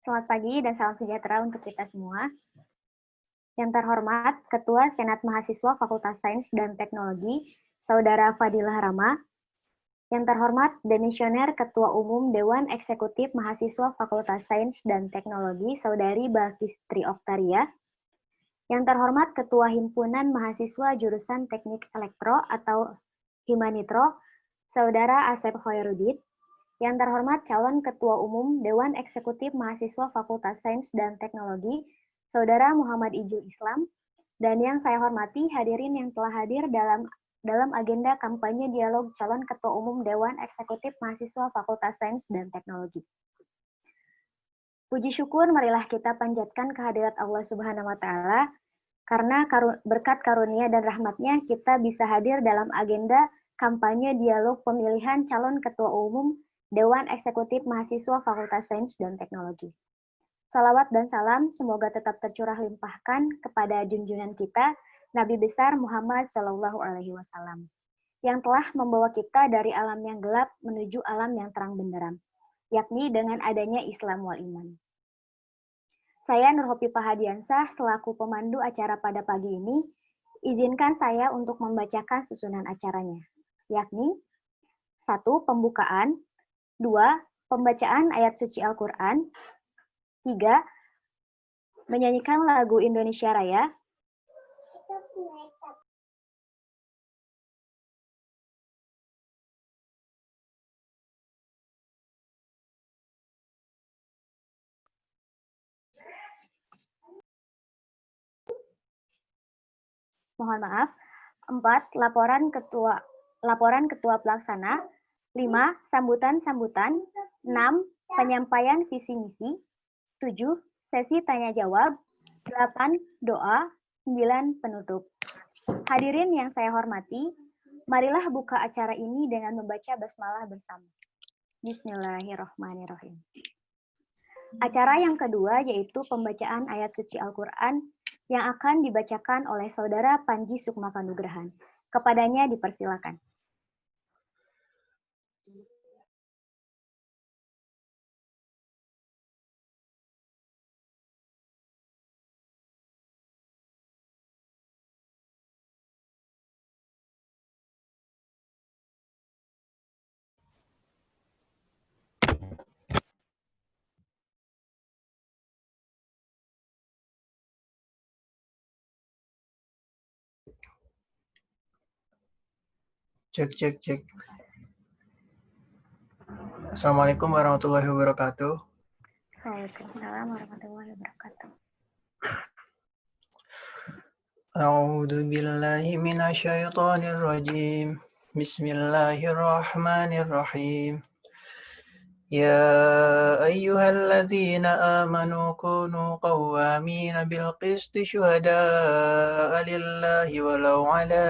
Selamat pagi dan salam sejahtera untuk kita semua. Yang terhormat Ketua Senat Mahasiswa Fakultas Sains dan Teknologi, Saudara Fadilah Rama. Yang terhormat Demisioner Ketua Umum Dewan Eksekutif Mahasiswa Fakultas Sains dan Teknologi, Saudari Balkistri Oktaria. Yang terhormat Ketua Himpunan Mahasiswa Jurusan Teknik Elektro atau Himanitro, Saudara Asep Hoirudin. Yang terhormat calon Ketua Umum Dewan Eksekutif Mahasiswa Fakultas Sains dan Teknologi, Saudara Muhammad Ijul Islam. Dan yang saya hormati hadirin yang telah hadir dalam agenda kampanye dialog calon Ketua Umum Dewan Eksekutif Mahasiswa Fakultas Sains dan Teknologi. Puji syukur marilah kita panjatkan kehadirat Allah Subhanahu wa Ta'ala, karena berkat karunia dan rahmatnya kita bisa hadir dalam agenda kampanye dialog pemilihan calon Ketua Umum Dewan Eksekutif Mahasiswa Fakultas Sains dan Teknologi. Salawat dan salam semoga tetap tercurah limpahkan kepada junjungan kita, Nabi besar Muhammad SAW, yang telah membawa kita dari alam yang gelap menuju alam yang terang benderang, yakni dengan adanya Islam wal iman. Saya Nurhopipah Hadiansah selaku pemandu acara pada pagi ini, izinkan saya untuk membacakan susunan acaranya, yakni 1. Pembukaan, 2. Pembacaan ayat suci Al-Quran, 3. Menyanyikan lagu Indonesia Raya, 4. Laporan Ketua Pelaksana, 5. Sambutan-sambutan, 6. Penyampaian visi misi, 7. Sesi tanya jawab, 8. Doa, 9. Penutup. Hadirin yang saya hormati, marilah buka acara ini dengan membaca basmalah bersama. Bismillahirrahmanirrahim. Acara yang kedua yaitu pembacaan ayat suci Al-Quran yang akan dibacakan oleh Saudara Panji Sukmakanugrahan. Kepadanya dipersilakan. Cek. Assalamualaikum warahmatullahi wabarakatuh. Waalaikumsalam warahmatullahi wabarakatuh. A'udzu billahi minasyaitonir rajim. Bismillahirrahmanirrahim. Ya ayyuhalladzina amanu kunu qawwamina bil qisti syuhada'a lillahi walau ala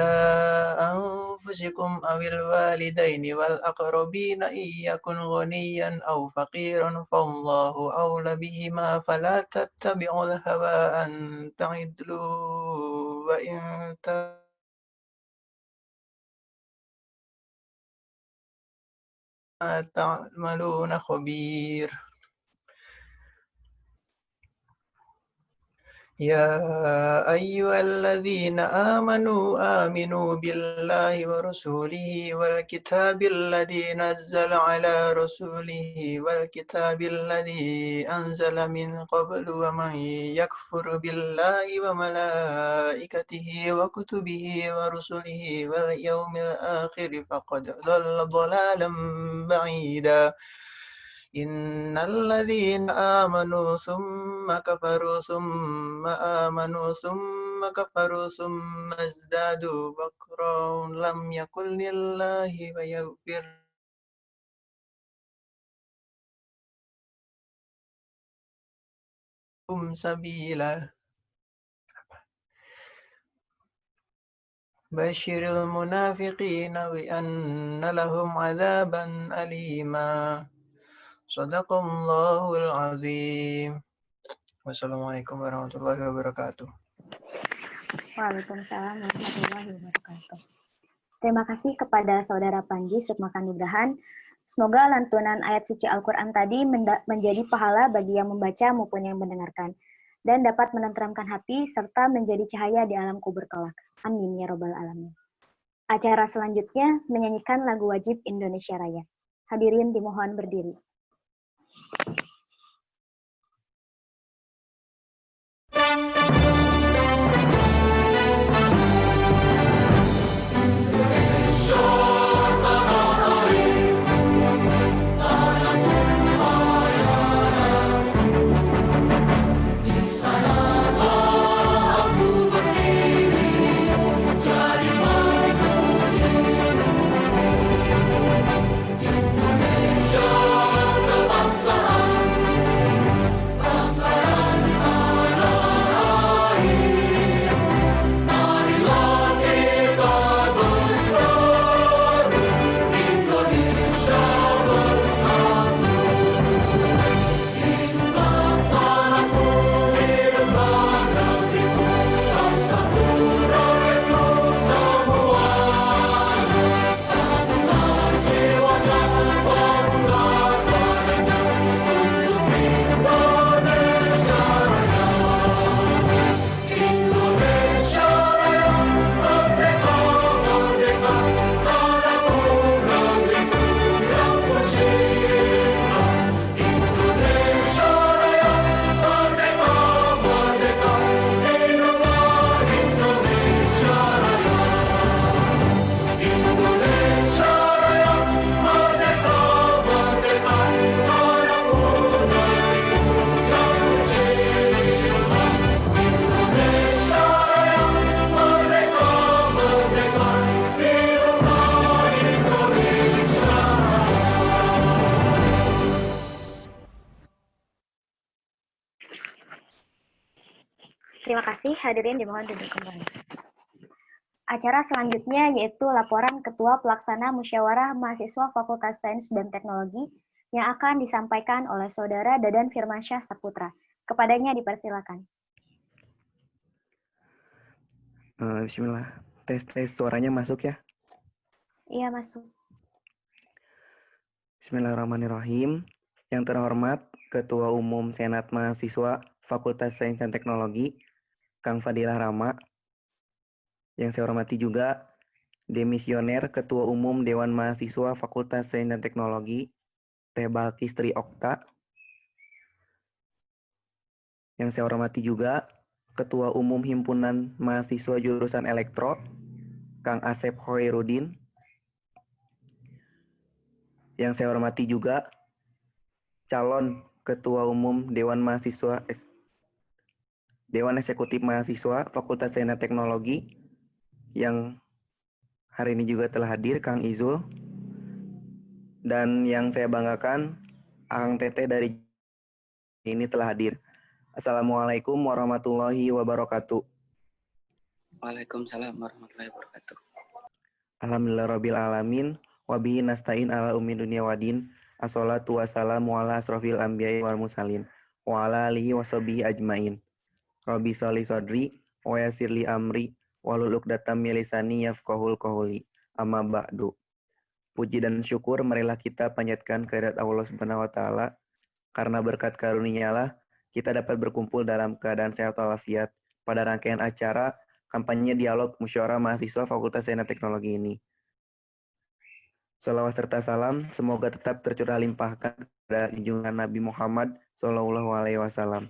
anfusikum awil walidaini wal aqrabina iyyakun ghaniyan aw faqiran fallahu awla bihima fala tattabi'ul hawa an ta'idlu wa in ta'maluna khabir. Ya ayyuhalladzina amanu aminu billahi wa rasulihi wal kitabil ladzi nazzala ala rasulihi wal kitabil ladzi anzala min qablu wa man yakfur billahi wa malaikatihi wa kutubihi wa rusulihi wal yawmil akhir faqad dhalla dhalalan ba'ida. Innal ladzina amanu summa kafaru summa amanu summa kafaru summa izdadu bakran lam yakul lillahi wa yaghfir sabila. Basyiril munafiqina bi anna lahum adzaban alima. Shadaqallahul azim. Wassalamualaikum warahmatullahi wabarakatuh. Waalaikumsalam warahmatullahi wabarakatuh. Terima kasih kepada Saudara Panji Sukmakanugrahan Semoga lantunan ayat suci Al-Quran tadi menjadi pahala bagi yang membaca maupun yang mendengarkan, dan dapat menenteramkan hati serta menjadi cahaya di alam kubur kelak. Amin ya robbal alamin. Acara selanjutnya menyanyikan lagu wajib Indonesia Raya. Hadirin dimohon berdiri. Terima kasih, hadirin dimohon duduk kembali. Acara selanjutnya yaitu laporan Ketua Pelaksana Musyawarah Mahasiswa Fakultas Sains dan Teknologi yang akan disampaikan oleh Saudara Dadan Firmansyah Saputra. Kepadanya dipersilakan. Bismillah. Tes suaranya masuk ya? Iya, masuk. Bismillahirrahmanirrahim. Yang terhormat Ketua Umum Senat Mahasiswa Fakultas Sains dan Teknologi, Kang Fadilah Rama. Yang saya hormati juga Demisioner Ketua Umum Dewan Mahasiswa Fakultas Sains dan Teknologi, Teh Balkis Tri Okta. Yang saya hormati juga Ketua Umum Himpunan Mahasiswa Jurusan Elektro, Kang Asep Khoirudin. Yang saya hormati juga calon Ketua Umum Dewan Eksekutif Mahasiswa Fakultas Sains dan Teknologi yang hari ini juga telah hadir, Kang Izul. Dan yang saya banggakan, Akang Teteh dari ini telah hadir. Assalamualaikum warahmatullahi wabarakatuh. Waalaikumsalam warahmatullahi wabarakatuh. Alhamdulillahirabbil alamin wa bihi nasta'in ala ummi dunya wadin. Assalatu wassalamu ala asrofil anbiya'i wal mursalin wa ala alihi washabihi ajmain. Rabbi sholli sodri wa yassirli amri wahlul 'uqdatam min lisani yafqahul qawli. Amma ba'du. Puji dan syukur marilah kita panjatkan kehadirat Allah Subhanahu wa taala, karena berkat karunia lah kita dapat berkumpul dalam keadaan sehat walafiat pada rangkaian acara kampanye dialog musyawarah mahasiswa Fakultas Sains dan Teknologi ini. Shalawat serta salam semoga tetap tercurah limpahkan kepada junjungan Nabi Muhammad SAW,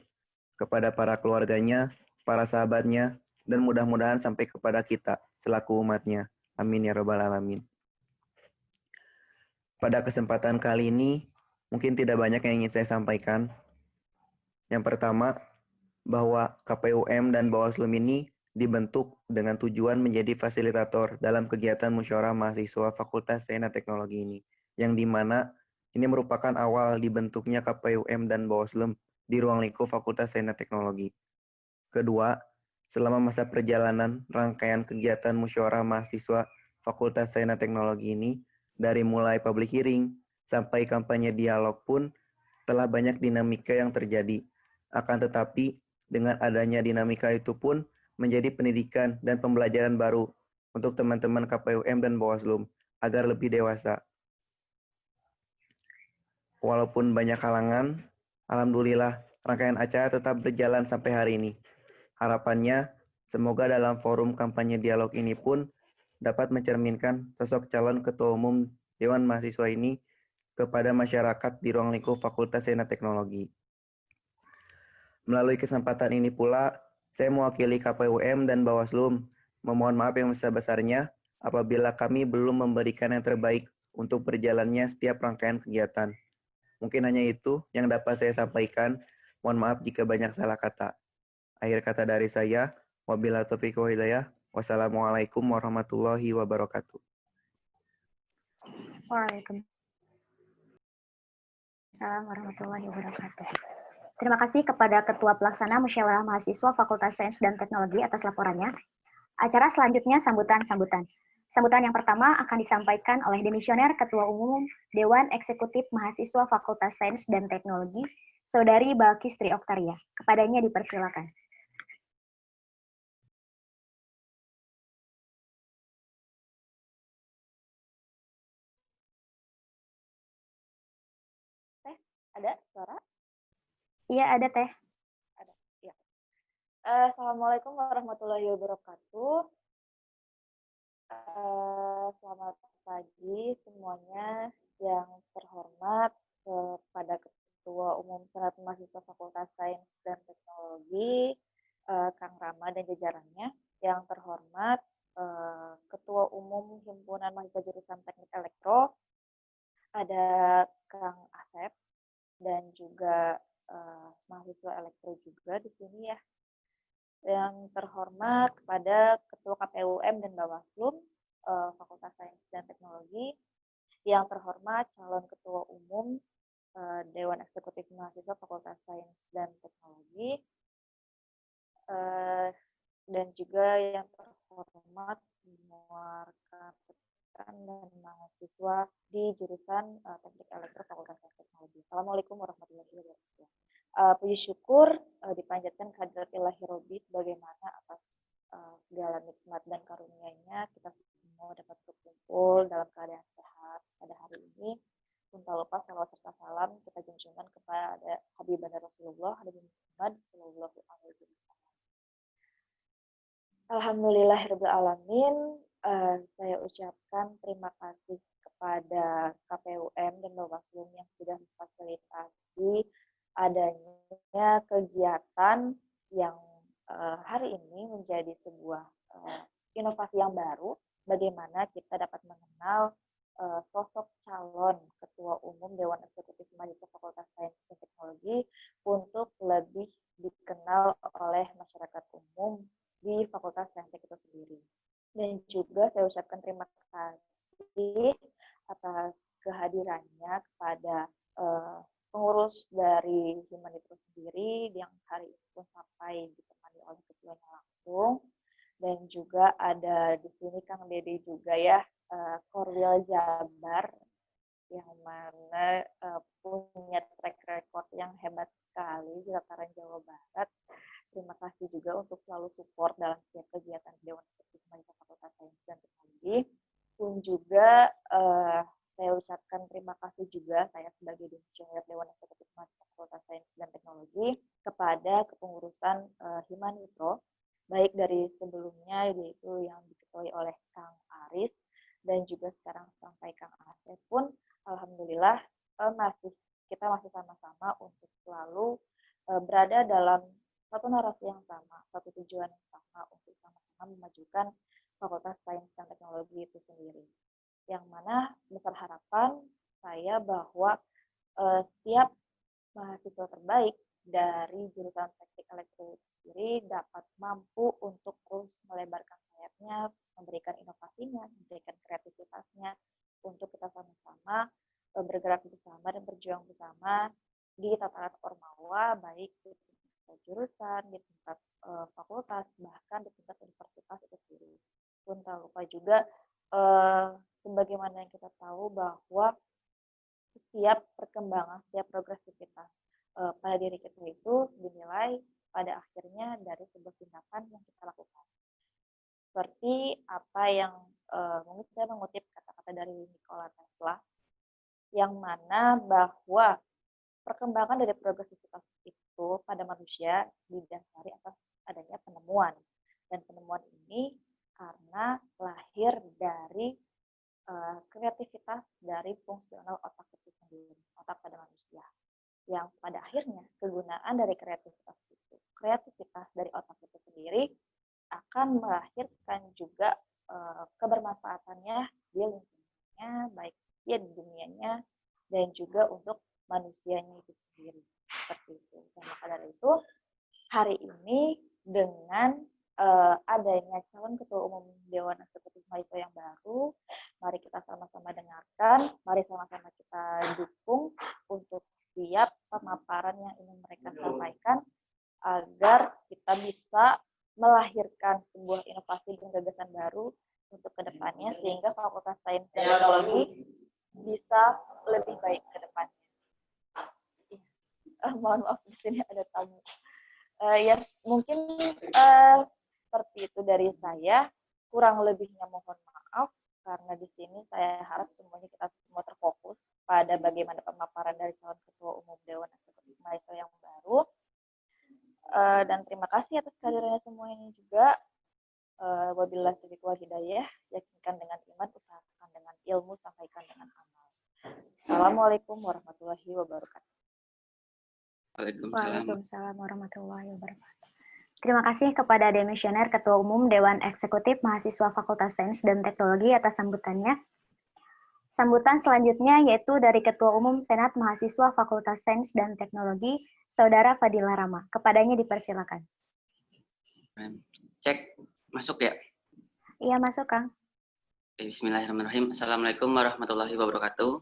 kepada para keluarganya, para sahabatnya, dan mudah-mudahan sampai kepada kita selaku umatnya. Amin ya robbal alamin. Pada kesempatan kali ini mungkin tidak banyak yang ingin saya sampaikan. Yang pertama, bahwa KPUM dan Bawaslu ini dibentuk dengan tujuan menjadi fasilitator dalam kegiatan musyawarah mahasiswa Fakultas Sains dan Teknologi ini, yang dimana ini merupakan awal dibentuknya KPUM dan Bawaslu di ruang lingkup Fakultas Sains dan Teknologi. Kedua, selama masa perjalanan rangkaian kegiatan musyawarah mahasiswa Fakultas Sains dan Teknologi ini, dari mulai public hearing sampai kampanye dialog pun telah banyak dinamika yang terjadi. Akan tetapi, dengan adanya dinamika itu pun menjadi pendidikan dan pembelajaran baru untuk teman-teman KPUM dan Bawaslu agar lebih dewasa. walaupun banyak halangan, alhamdulillah rangkaian acara tetap berjalan sampai hari ini. Harapannya, semoga dalam forum kampanye dialog ini pun dapat mencerminkan sosok calon ketua umum Dewan Mahasiswa ini kepada masyarakat di ruang lingkup Fakultas Sains dan Teknologi. Melalui kesempatan ini pula, saya mewakili KPUM dan Bawaslu memohon maaf yang sebesar-besarnya apabila kami belum memberikan yang terbaik untuk berjalannya setiap rangkaian kegiatan. Mungkin hanya itu yang dapat saya sampaikan. Mohon maaf jika banyak salah kata. Akhir kata dari saya, wabillahi taufiq wal hidayah. Wassalamualaikum warahmatullahi wabarakatuh. Waalaikumsalam warahmatullahi wabarakatuh. Terima kasih kepada Ketua Pelaksana Musyawarah Mahasiswa Fakultas Sains dan Teknologi atas laporannya. Acara selanjutnya sambutan-sambutan. Sambutan yang pertama akan disampaikan oleh Demisioner Ketua Umum Dewan Eksekutif Mahasiswa Fakultas Sains dan Teknologi, Saudari Balkis Tri Oktaria. Kepadanya dipersilakan. Teh, ada suara? Iya, ada Teh. Ada. Ya. Assalamualaikum warahmatullahi wabarakatuh. Selamat pagi semuanya. Yang terhormat kepada Ketua Umum Senat Mahasiswa Fakultas Sains dan Teknologi, Kang Rama dan jajarannya. Yang terhormat Ketua Umum Himpunan Mahasiswa Jurusan Teknik Elektro, ada Kang Asep, dan juga mahasiswa elektro juga di sini ya. Yang terhormat kepada Ketua KPUM dan Bawaslu Fakultas Sains dan Teknologi, yang terhormat calon Ketua Umum Dewan Eksekutif Mahasiswa Fakultas Sains dan Teknologi, dan juga yang terhormat semua rekan-rekan dan mahasiswa di jurusan Teknik Elektro Fakultas Sains dan Teknologi. Assalamualaikum warahmatullahi wabarakatuh. Puji syukur dipanjatkan kehadirat Ilahi Robbi sebagaimana atas segala nikmat dan karunia-Nya kita semua dapat berkumpul dalam keadaan sehat pada hari ini. Pun tak lupa salawat serta salam kita junjungan kepada Habibana Rasulullah Nabi Muhammad sallallahu alaihi wasallam. Alhamdulillahirabbil alamin. Saya ucapkan terima kasih kepada KPUM dan Bawaslu yang sudah memfasilitasi adanya kegiatan yang hari ini menjadi sebuah inovasi yang baru, bagaimana kita dapat mengenal sosok calon Ketua Umum Dewan Eksekutif Mahasiswa Fakultas Sains dan Teknologi untuk lebih dikenal oleh masyarakat umum di Fakultas Sains itu sendiri. Dan juga saya ucapkan terima kasih atas kehadirannya kepada pengurus dari Humanitrus sendiri yang hari ini pun sampai ditemani oleh ketuanya langsung, dan juga ada di sini Kang Dede juga ya, Korwil Jabar, yang mana punya track record yang hebat sekali di dataran Jawa Barat. Terima kasih juga untuk selalu support dalam setiap kegiatan Dewan Eksekutif Mahasiswa Fakultas Sains dan Teknologi. Pun juga saya ucapkan terima kasih juga saya sebagai Demisioner Dewan Eksekutif Mahasiswa Fakultas Sains dan Teknologi kepada kepengurusan Himanipro, baik dari sebelumnya yaitu yang diketuai oleh Kang Aris dan juga sekarang sampai Kang Asep pun alhamdulillah kita masih sama-sama untuk selalu berada dalam satu narasi yang sama, satu tujuan yang sama untuk sama-sama memajukan Fakultas Sains dan Teknologi itu sendiri. Yang mana besar harapan saya bahwa setiap mahasiswa terbaik dari jurusan Teknik Elektro itu sendiri dapat mampu untuk terus melebarkan sayapnya, memberikan inovasinya, memberikan kreativitasnya untuk kita sama-sama bergerak bersama dan berjuang bersama di tataran Ormawa, baik di tingkat jurusan, di tingkat fakultas, bahkan di tingkat universitas itu sendiri. Pun tak lupa juga sebagaimana yang kita tahu bahwa setiap perkembangan, setiap progresivitas pada diri kita itu dinilai pada akhirnya dari sebuah tindakan yang kita lakukan. Seperti apa yang mungkin saya mengutip kata-kata dari Nikola Tesla, yang mana bahwa perkembangan dari progresivitas itu pada manusia didasari atas adanya penemuan. Dan penemuan ini karena lahir dari kreativitas dari fungsional otak itu sendiri, otak pada manusia. Yang pada akhirnya kegunaan dari kreativitas dari otak itu sendiri akan melahirkan juga kebermanfaatannya di lingkungannya, baik dia di dunianya dan juga untuk manusianya itu sendiri. Seperti itu. Dan maka dari itu, hari ini dengan adanya calon ketua umum Dewan Eksekutif Mahasiswa yang baru, mari kita sama-sama dengarkan, mari sama-sama kita dukung untuk setiap pemaparan yang ingin mereka sampaikan agar kita bisa melahirkan sebuah inovasi dan gagasan baru untuk kedepannya sehingga Fakultas Sains dan Teknologi bisa lebih baik ke depannya. Mohon maaf di sini ada tamu. Ya mungkin seperti itu dari saya. Kurang lebihnya mohon maaf karena di sini saya harap semuanya kita semua terfokus pada bagaimana pemaparan dari calon ketua umum Dewan Eksekutif Mahasiswa yang baru. Dan terima kasih atas kehadirannya semuanya juga. Wabillahi taufiq wal hidayah, yakinkan dengan iman, usahakan dengan ilmu, sampaikan dengan amal. Assalamualaikum warahmatullahi wabarakatuh. Waalaikumsalam warahmatullahi wabarakatuh. Terima kasih kepada Demisioner Ketua Umum Dewan Eksekutif Mahasiswa Fakultas Sains dan Teknologi atas sambutannya. Sambutan selanjutnya yaitu dari Ketua Umum Senat Mahasiswa Fakultas Sains dan Teknologi, Saudara Fadila Rama. Kepadanya dipersilakan. Cek, masuk ya? Iya, masuk, Kang. Bismillahirrahmanirrahim. Assalamualaikum warahmatullahi wabarakatuh.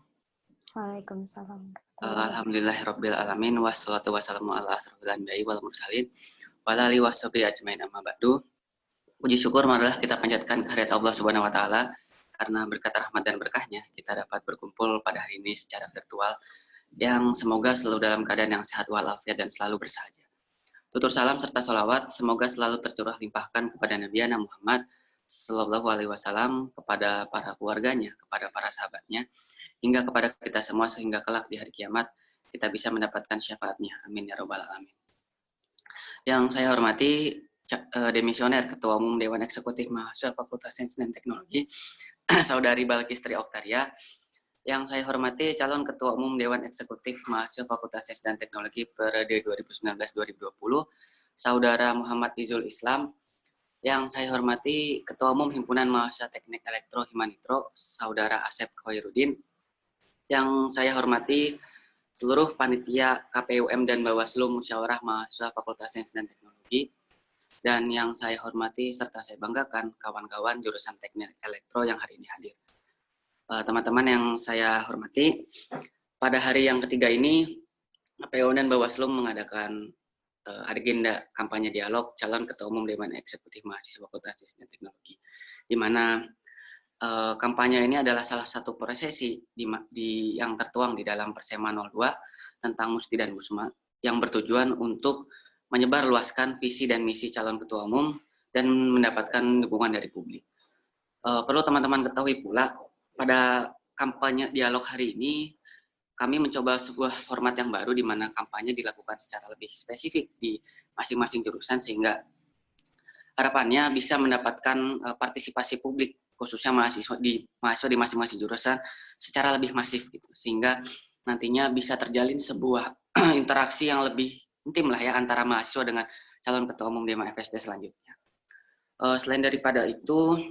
Waalaikumsalam. Alhamdulillahirabbil alamin wassalatu wassalamu ala asrofil anbiya'i wal mursalin wa ala alihi washabihi ajmain amma ba'du. Puji syukur marilah kita panjatkan kehadirat Allah Subhanahu wa taala karena berkat rahmat dan berkahnya kita dapat berkumpul pada hari ini secara virtual yang semoga selalu dalam keadaan yang sehat walafiat dan selalu bersahaja. Tutur salam serta sholawat semoga selalu tercurah limpahkan kepada Nabi Muhammad Sallallahu Alaihi Wasallam, kepada para keluarganya, kepada para sahabatnya, hingga kepada kita semua sehingga kelak di hari kiamat kita bisa mendapatkan syafaatnya. Amin ya robbal alamin. Yang saya hormati Demisioner Ketua Umum Dewan Eksekutif Mahasiswa Fakultas Sains dan Teknologi, Saudari Balkistri Oktaria. Yang saya hormati calon Ketua Umum Dewan Eksekutif Mahasiswa Fakultas Sains dan Teknologi periode 2019-2020, Saudara Muhammad Izul Islam. Yang saya hormati Ketua Umum Himpunan Mahasiswa Teknik Elektro Himanitro, Saudara Asep Khairuddin. Yang saya hormati seluruh panitia KPUM dan Bawaslu Musyawarah Mahasiswa Fakultas Sains dan Teknologi. Dan yang saya hormati serta saya banggakan kawan-kawan jurusan Teknik Elektro yang hari ini hadir. Teman-teman yang saya hormati, pada hari yang ketiga ini KPUM dan Bawaslu mengadakan agenda kampanye dialog calon ketua umum Dewan Eksekutif Mahasiswa Fakultas Sains dan Teknologi, di mana kampanye ini adalah salah satu prosesi yang tertuang di dalam Persema 02 tentang Musti dan Musma yang bertujuan untuk menyebarluaskan visi dan misi calon ketua umum dan mendapatkan dukungan dari publik. Perlu teman-teman ketahui pula, pada kampanye dialog hari ini kami mencoba sebuah format yang baru di mana kampanye dilakukan secara lebih spesifik di masing-masing jurusan sehingga harapannya bisa mendapatkan partisipasi publik khususnya mahasiswa di masing-masing jurusan secara lebih masif gitu, sehingga nantinya bisa terjalin sebuah interaksi yang lebih intim lah ya antara mahasiswa dengan calon ketua umum Dewan FSD selanjutnya. Selain daripada itu,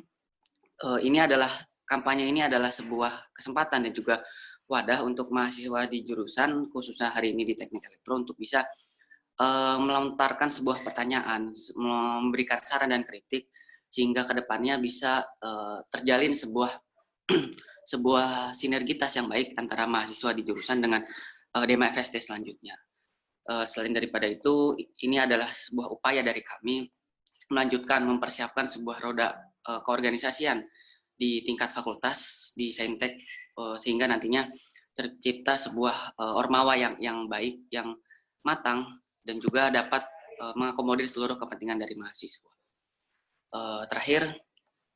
kampanye ini adalah sebuah kesempatan dan juga wadah untuk mahasiswa di jurusan, khususnya hari ini di Teknik Elektro, untuk bisa melontarkan sebuah pertanyaan, memberikan saran dan kritik, sehingga kedepannya bisa terjalin sebuah sinergitas yang baik antara mahasiswa di jurusan dengan DEMA FSD selanjutnya. Selain daripada itu, ini adalah sebuah upaya dari kami mempersiapkan sebuah roda keorganisasian di tingkat fakultas di Saintek, sehingga nantinya tercipta sebuah ormawa yang baik, yang matang, dan juga dapat mengakomodir seluruh kepentingan dari mahasiswa. Terakhir,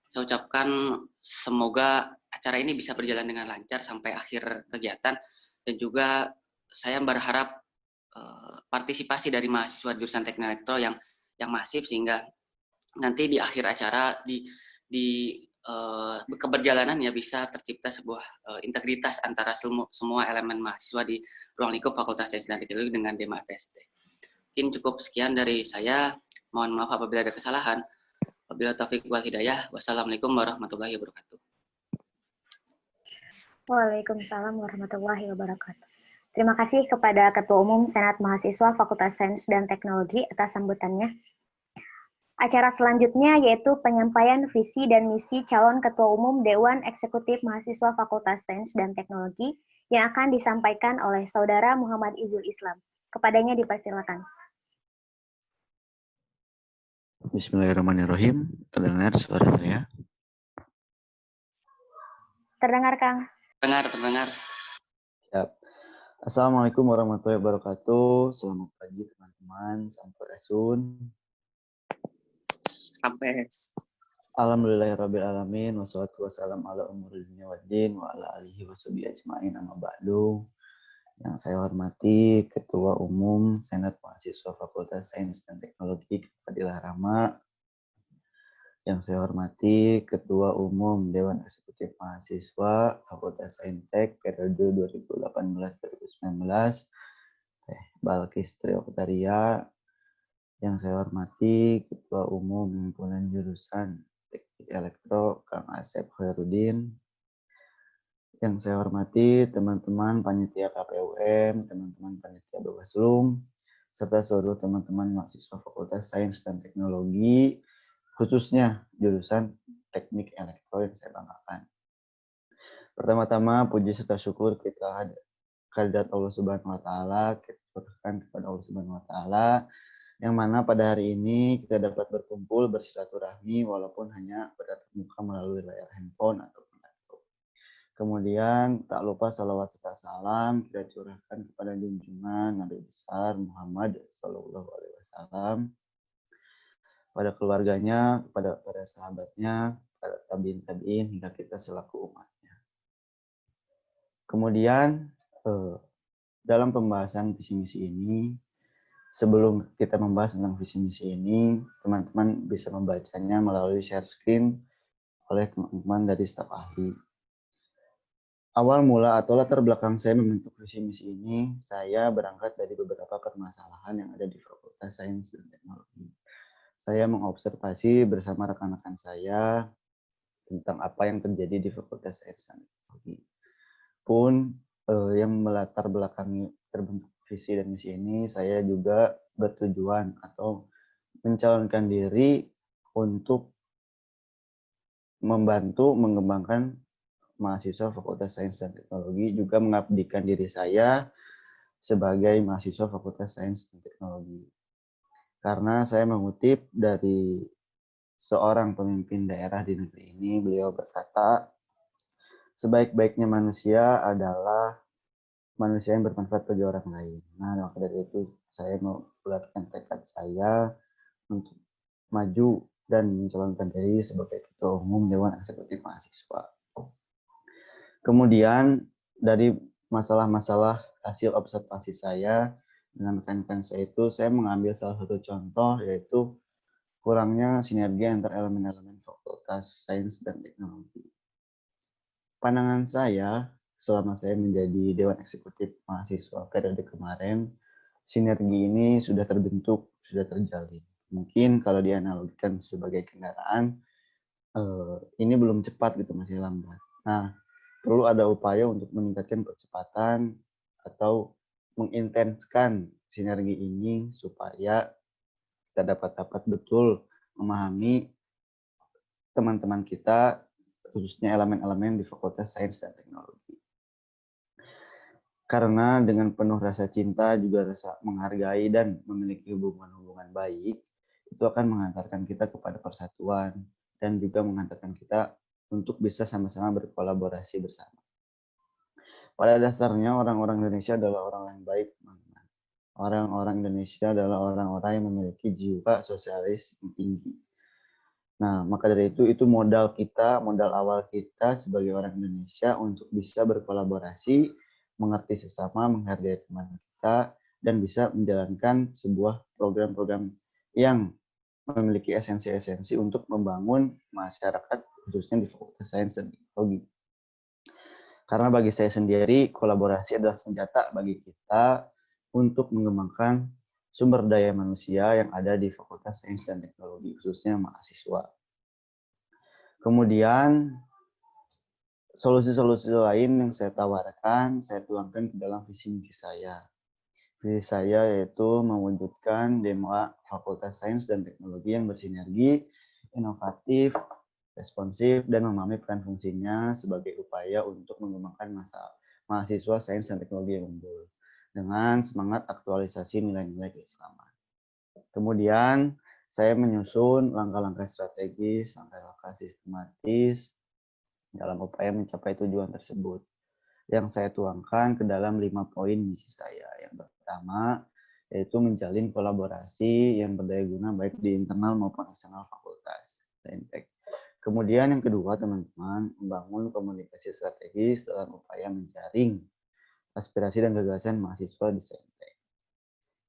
saya ucapkan semoga acara ini bisa berjalan dengan lancar sampai akhir kegiatan, dan juga saya berharap partisipasi dari mahasiswa jurusan Teknik Elektro yang masif, sehingga nanti di akhir acara di keberjalanan ya bisa tercipta sebuah integritas antara semua elemen mahasiswa di ruang lingkup Fakultas Sains dan Teknologi dengan tema FST. Mungkin cukup sekian dari saya. Mohon maaf apabila ada kesalahan. Wabillahi taufiq wal hidayah. Wassalamualaikum warahmatullahi wabarakatuh. Waalaikumsalam warahmatullahi wabarakatuh. Terima kasih kepada Ketua Umum Senat Mahasiswa Fakultas Sains dan Teknologi atas sambutannya. Acara selanjutnya yaitu penyampaian visi dan misi calon Ketua Umum Dewan Eksekutif Mahasiswa Fakultas Sains dan Teknologi yang akan disampaikan oleh Saudara Muhammad Izul Islam. Kepadanya dipersilakan. Bismillahirrahmanirrahim. Terdengar suara saya? Terdengar, Kang. Terdengar. Siap. Assalamualaikum warahmatullahi wabarakatuh. Selamat pagi teman-teman. Sampurasun. Kampes. Alhamdulillahirrabbilalamin. Wassalatu wassalamu ala umuril dunya waddin wa ala alihi washabihi ajma'in amma ba'du. Yang saya hormati Ketua Umum Senat Mahasiswa Fakultas Sains dan Teknologi Fadilah Rama. Yang saya hormati Ketua Umum Dewan Eksekutif Mahasiswa Fakultas Saintek periode 2018-2019, Teh Balkis Trioktaria. Yang saya hormati Ketua Umum Himpunan Jurusan Teknik Elektro Kang Asep Khairuddin. Yang saya hormati teman-teman panitia KPUM, teman-teman panitia Bawaslum, serta seluruh teman-teman mahasiswa Fakultas Sains dan Teknologi, khususnya jurusan Teknik Elektro yang saya banggakan. Pertama-tama puji serta syukur kita kehadirat Allah Subhanahu wa taala, kita syukurkan kepada Allah Subhanahu wa taala yang mana pada hari ini kita dapat berkumpul bersilaturahmi walaupun hanya bertatap muka melalui layar handphone atau laptop. Kemudian tak lupa salawat serta salam kita curahkan kepada junjungan Nabi besar Muhammad sallallahu alaihi wasallam, pada keluarganya, kepada para sahabatnya, pada tabiin hingga kita selaku umatnya. Kemudian dalam pembahasan visi misi ini, sebelum kita membahas tentang visi misi ini, teman-teman bisa membacanya melalui share screen oleh teman-teman dari staf ahli. Awal mula atau latar belakang saya membentuk visi misi ini, saya berangkat dari beberapa permasalahan yang ada di Fakultas Sains dan Teknologi. Saya mengobservasi bersama rekan-rekan saya tentang apa yang terjadi di Fakultas Sains dan Teknologi. Pun yang melatar belakangi terbentuk visi dan misi ini, saya juga bertujuan atau mencalonkan diri untuk membantu mengembangkan mahasiswa Fakultas Sains dan Teknologi, juga mengabdikan diri saya sebagai mahasiswa Fakultas Sains dan Teknologi. Karena saya mengutip dari seorang pemimpin daerah di negeri ini, beliau berkata, sebaik-baiknya manusia adalah manusia yang bermanfaat bagi orang lain. Nah, maka dari itu saya membulatkan tekad saya untuk maju dan mencalonkan diri sebagai Ketua Umum Dewan Eksekutif Mahasiswa. Kemudian dari masalah-masalah hasil observasi saya dengan rekan-rekan saya itu, saya mengambil salah satu contoh, yaitu kurangnya sinergi antar elemen-elemen Fakultas Sains dan Teknologi. Pandangan saya, selama saya menjadi Dewan Eksekutif Mahasiswa periode kemarin, sinergi ini sudah terbentuk, sudah terjalin. Mungkin kalau dianalogikan sebagai kendaraan, ini belum cepat gitu, masih lambat. Nah, perlu ada upaya untuk meningkatkan percepatan atau mengintenskan sinergi ini supaya kita dapat betul memahami teman-teman kita, khususnya elemen-elemen di Fakultas Sains dan Teknologi. Karena dengan penuh rasa cinta, juga rasa menghargai dan memiliki hubungan-hubungan baik, itu akan mengantarkan kita kepada persatuan dan juga mengantarkan kita untuk bisa sama-sama berkolaborasi bersama. Pada dasarnya orang-orang Indonesia adalah orang yang baik, teman-teman. Orang-orang Indonesia adalah orang-orang yang memiliki jiwa sosialis yang tinggi. Nah, maka dari itu modal kita, modal awal kita sebagai orang Indonesia untuk bisa berkolaborasi, mengerti sesama, menghargai teman kita, dan bisa menjalankan sebuah program-program yang memiliki esensi-esensi untuk membangun masyarakat, khususnya di Fakultas Sains dan Teknologi. Karena bagi saya sendiri, kolaborasi adalah senjata bagi kita untuk mengembangkan sumber daya manusia yang ada di Fakultas Sains dan Teknologi, khususnya mahasiswa. Kemudian, solusi-solusi lain yang saya tawarkan, saya tuangkan ke dalam visi misi saya. Visi saya yaitu mewujudkan DEMA Fakultas Sains dan Teknologi yang bersinergi, inovatif, responsif, dan memahami peran fungsinya sebagai upaya untuk mengembangkan mahasiswa sains dan teknologi yang unggul dengan semangat aktualisasi nilai-nilai keislaman. Kemudian, saya menyusun langkah-langkah strategis, langkah-langkah sistematis dalam upaya mencapai tujuan tersebut yang saya tuangkan ke dalam 5 poin misi saya. Yang pertama, yaitu menjalin kolaborasi yang berdaya guna baik di internal maupun eksternal fakultas. Kemudian yang kedua, teman-teman, membangun komunikasi strategis dalam upaya menjaring aspirasi dan gagasan mahasiswa di Saintek.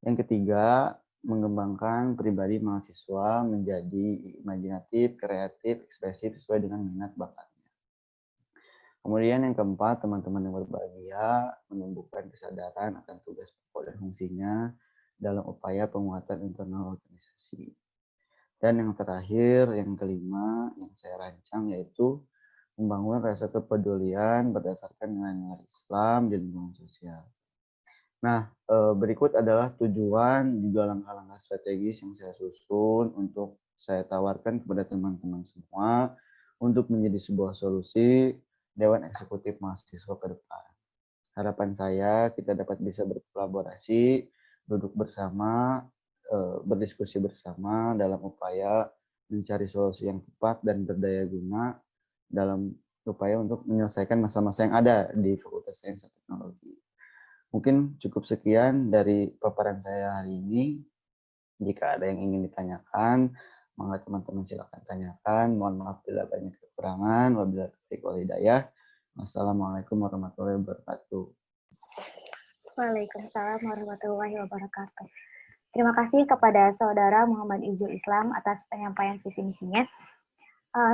Yang ketiga, mengembangkan pribadi mahasiswa menjadi imajinatif, kreatif, ekspresif sesuai dengan minat bakatnya. Kemudian yang keempat, teman-teman yang berbahagia menumbuhkan kesadaran akan tugas pokok dan fungsinya dalam upaya penguatan internal organisasi. Dan yang terakhir, yang kelima, yang saya rancang yaitu membangun rasa kepedulian berdasarkan nilai-nilai Islam di lingkungan sosial. Nah, berikut adalah tujuan juga langkah-langkah strategis yang saya susun untuk saya tawarkan kepada teman-teman semua untuk menjadi sebuah solusi Dewan Eksekutif Mahasiswa ke depan. Harapan saya kita dapat bisa berkolaborasi, duduk bersama, berdiskusi bersama dalam upaya mencari solusi yang tepat dan berdaya guna dalam upaya untuk menyelesaikan masa-masa yang ada di Fakultas Sains dan Teknologi. Mungkin cukup sekian dari paparan saya hari ini. Jika ada yang ingin ditanyakan, monggo teman-teman silakan tanyakan. Mohon maaf bila banyak kekurangan. Wabillahi taufiq wal hidayah. Wassalamualaikum warahmatullahi wabarakatuh. Waalaikumsalam warahmatullahi wabarakatuh. Terima kasih kepada Saudara Muhammad Ijul Islam atas penyampaian visi misinya.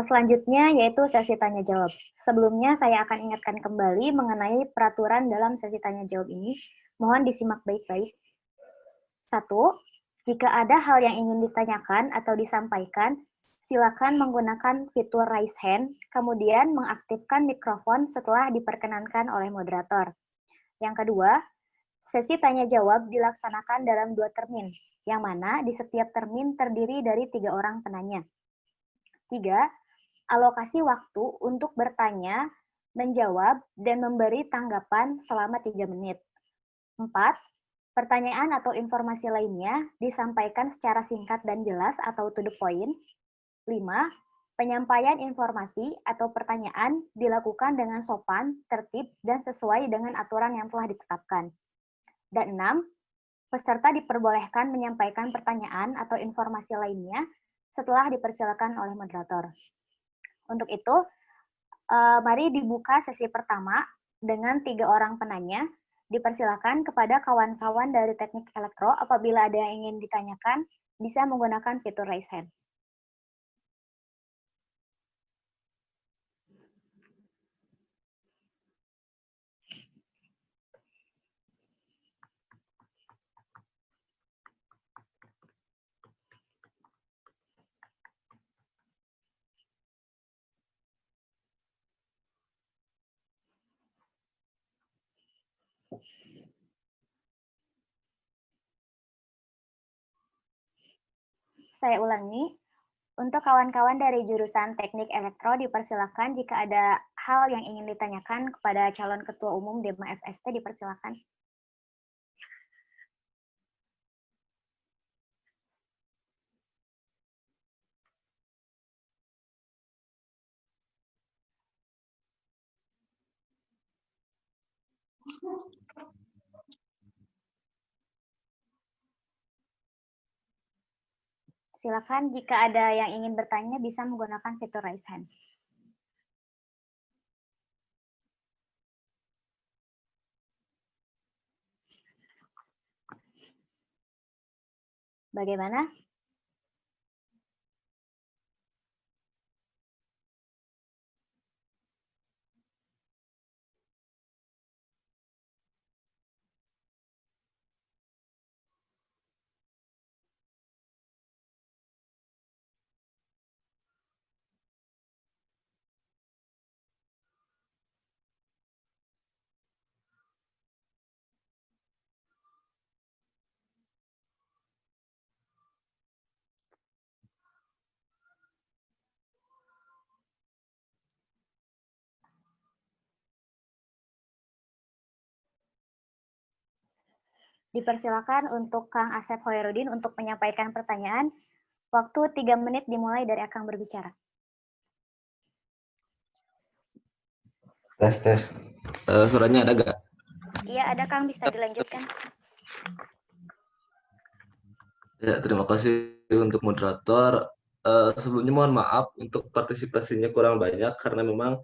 Selanjutnya yaitu sesi tanya jawab. Sebelumnya saya akan ingatkan kembali mengenai peraturan dalam sesi tanya jawab ini. Mohon disimak baik-baik. 1. Jika ada hal yang ingin ditanyakan atau disampaikan, silakan menggunakan fitur raise hand, kemudian mengaktifkan mikrofon setelah diperkenankan oleh moderator. Yang kedua, sesi tanya jawab dilaksanakan dalam 2 termin, yang mana di setiap termin terdiri dari 3 orang penanya. 3. Alokasi waktu untuk bertanya, menjawab, dan memberi tanggapan selama 3 menit. 4. Pertanyaan atau informasi lainnya disampaikan secara singkat dan jelas atau to the point. 5. Penyampaian informasi atau pertanyaan dilakukan dengan sopan, tertib, dan sesuai dengan aturan yang telah ditetapkan. Dan 6. Peserta diperbolehkan menyampaikan pertanyaan atau informasi lainnya setelah dipersilakan oleh moderator. Untuk itu, mari dibuka sesi pertama dengan 3 orang penanya. Dipersilakan kepada kawan-kawan dari teknik elektro apabila ada yang ingin ditanyakan, bisa menggunakan fitur raise hand. Saya ulangi, untuk kawan-kawan dari jurusan teknik elektro dipersilakan jika ada hal yang ingin ditanyakan kepada calon ketua umum DEMA FST dipersilakan. Silakan jika ada yang ingin bertanya bisa menggunakan fitur raise hand. Bagaimana? Dipersilakan untuk Kang Asep Hoirudin untuk menyampaikan pertanyaan. Waktu 3 menit dimulai dari Akang berbicara. Tes. Suaranya ada gak? Iya, ada Kang, bisa dilanjutkan. Ya, terima kasih untuk moderator. Sebelumnya mohon maaf untuk partisipasinya kurang banyak karena memang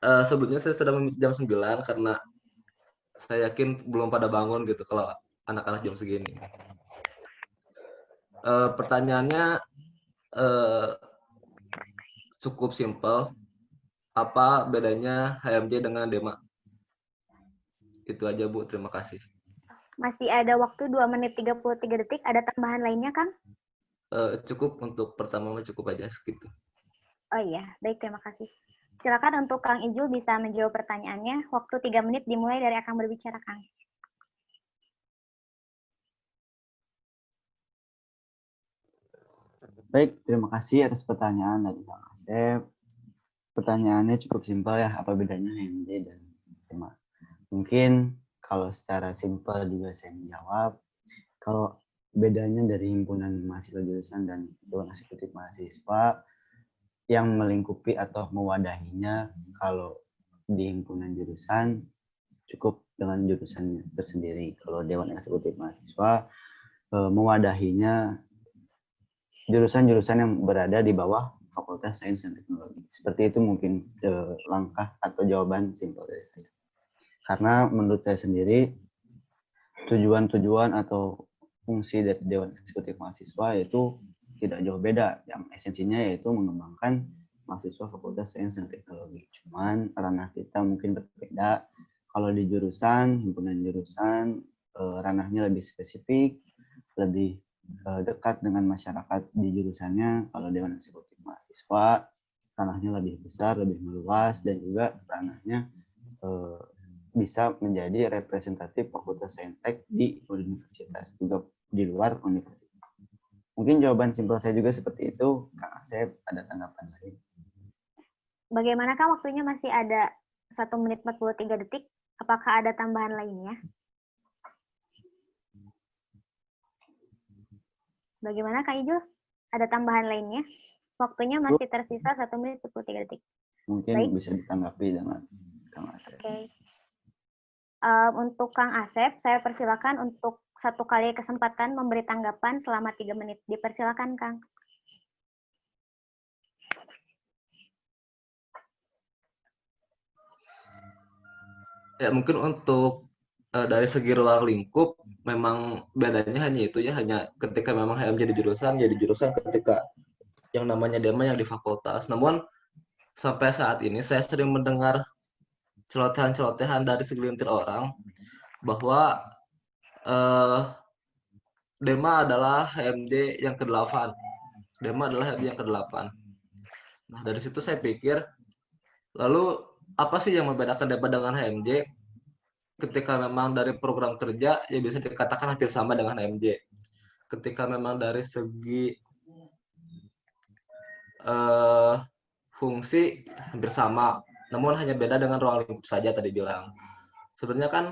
sebelumnya saya sudah meminta jam 9 karena saya yakin belum pada bangun gitu kalau anak-anak jam segini. Pertanyaannya cukup simpel. Apa bedanya HMJ dengan DEMA? Itu aja Bu, terima kasih. Masih ada waktu 2 menit 33 detik. Ada tambahan lainnya, Kang? Cukup untuk pertama cukup aja segitu. Oh iya, baik, terima kasih. Silakan untuk Kang Ijul bisa menjawab pertanyaannya. Waktu 3 menit dimulai dari Akang berbicara, Kang. Baik, terima kasih atas pertanyaan dari Kang Asep. Pertanyaannya cukup simpel ya, apa bedanya HMJ dan DEMA? Mungkin kalau secara simpel juga saya menjawab, kalau bedanya dari himpunan mahasiswa jurusan dan dewan eksekutif mahasiswa yang melingkupi atau mewadahinya, kalau di himpunan jurusan cukup dengan jurusannya tersendiri. Kalau dewan eksekutif mahasiswa mewadahinya jurusan-jurusan yang berada di bawah Fakultas Sains dan Teknologi. Seperti itu mungkin langkah atau jawaban simpel dari saya. Karena menurut saya sendiri tujuan-tujuan atau fungsi dari Dewan Eksekutif Mahasiswa itu tidak jauh beda. Yang esensinya yaitu mengembangkan mahasiswa Fakultas Sains dan Teknologi. Cuman ranah kita mungkin berbeda. Kalau di jurusan, himpunan jurusan, ranahnya lebih spesifik, lebih dekat dengan masyarakat di jurusannya. Kalau Dewan Eksekutif Mahasiswa, ranahnya lebih besar, lebih meluas, dan juga ranahnya bisa menjadi representatif Fakultas Saintek di universitas, juga di luar universitas. Mungkin jawaban simpel saya juga seperti itu. Kang Asep, ada tanggapan lain? Bagaimana Kang, waktunya masih ada 1 menit 43 detik. Apakah ada tambahan lainnya? Bagaimana Kak Ijul? Ada tambahan lainnya? Waktunya masih tersisa 1 menit 43 detik. Mungkin Baik. bisa ditanggapi dengan Kang Asep. Oke. Untuk Kang Asep, saya persilakan untuk 1 kali kesempatan memberi tanggapan selama 3 menit. Dipersilakan, Kang. Ya, mungkin untuk dari segi ruang lingkup, memang bedanya hanya itu ya, hanya ketika memang HM jadi jurusan ketika yang namanya DEMA yang di fakultas. Namun, sampai saat ini saya sering mendengar celotehan-celotehan dari segelintir orang bahwa DEMA adalah HMD yang ke-8. DEMA adalah HMD yang ke-8. Nah, dari situ saya pikir, lalu apa sih yang membedakan DEMA dengan HMJ? Ketika memang dari program kerja, ya bisa dikatakan hampir sama dengan HMJ. Ketika memang dari segi fungsi hampir sama, namun hanya beda dengan ruang lingkup saja tadi bilang. Sebenarnya kan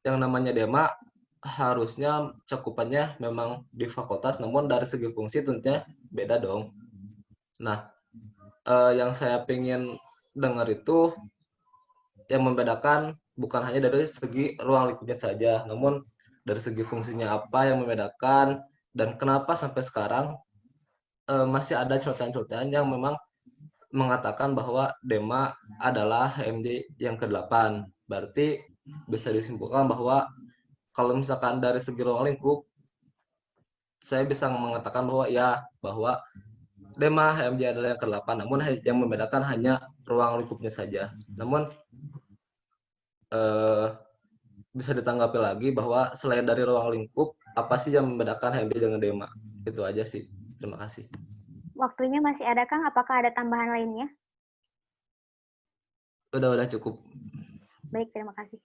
yang namanya DEMA harusnya cakupannya memang di fakultas, namun dari segi fungsi tentunya beda dong. Nah, yang saya ingin dengar itu yang membedakan bukan hanya dari segi ruang lingkupnya saja, namun dari segi fungsinya apa yang membedakan, dan kenapa sampai sekarang masih ada celotehan-celotehan yang memang mengatakan bahwa DEMA adalah HMJ yang ke-8. Berarti bisa disimpulkan bahwa kalau misalkan dari segi ruang lingkup, saya bisa mengatakan bahwa ya, bahwa DEMA HMJ adalah yang ke-8, namun yang membedakan hanya ruang lingkupnya saja. Namun bisa ditanggapi lagi bahwa selain dari ruang lingkup, apa sih yang membedakan HMJ dengan DEMA? Itu aja sih. Terima kasih. Waktunya masih ada, Kang? Apakah ada tambahan lainnya? Udah cukup. Baik, terima kasih.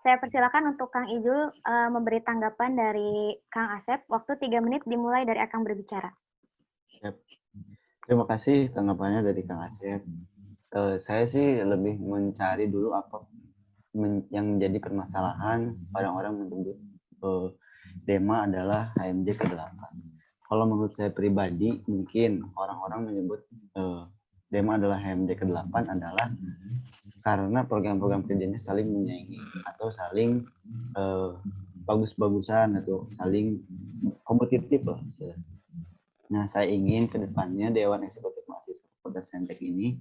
Saya persilakan untuk Kang Ijul memberi tanggapan dari Kang Asep. Waktu 3 menit dimulai dari Akang berbicara. Terima kasih tanggapannya dari Kang Asep. Saya sih lebih mencari dulu apa yang menjadi permasalahan orang-orang menyebut DEMA adalah HMJ ke-8. Kalau menurut saya pribadi, mungkin orang-orang menyebut DEMA adalah HMJ ke-8 adalah karena program-program kerjanya saling menyaingi atau saling bagus-bagusan atau saling kompetitif lah. Nah, saya ingin ke depannya Dewan Eksekutif Mahasiswa Kota Saintek ini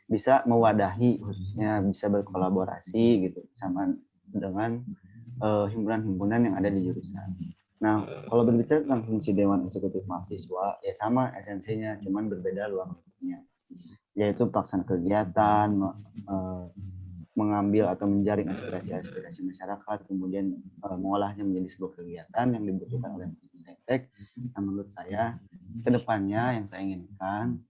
bisa mewadahi, khususnya bisa berkolaborasi gitu sama dengan himpunan-himpunan yang ada di jurusan. Nah, kalau berbicara tentang fungsi Dewan Eksekutif Mahasiswa, ya sama esensinya, cuman berbeda luang lingkupnya, yaitu pelaksanaan kegiatan, mengambil atau menjaring aspirasi-aspirasi masyarakat, kemudian mengolahnya menjadi sebuah kegiatan yang dibutuhkan oleh Saintek. Nah, menurut saya, kedepannya yang saya inginkan,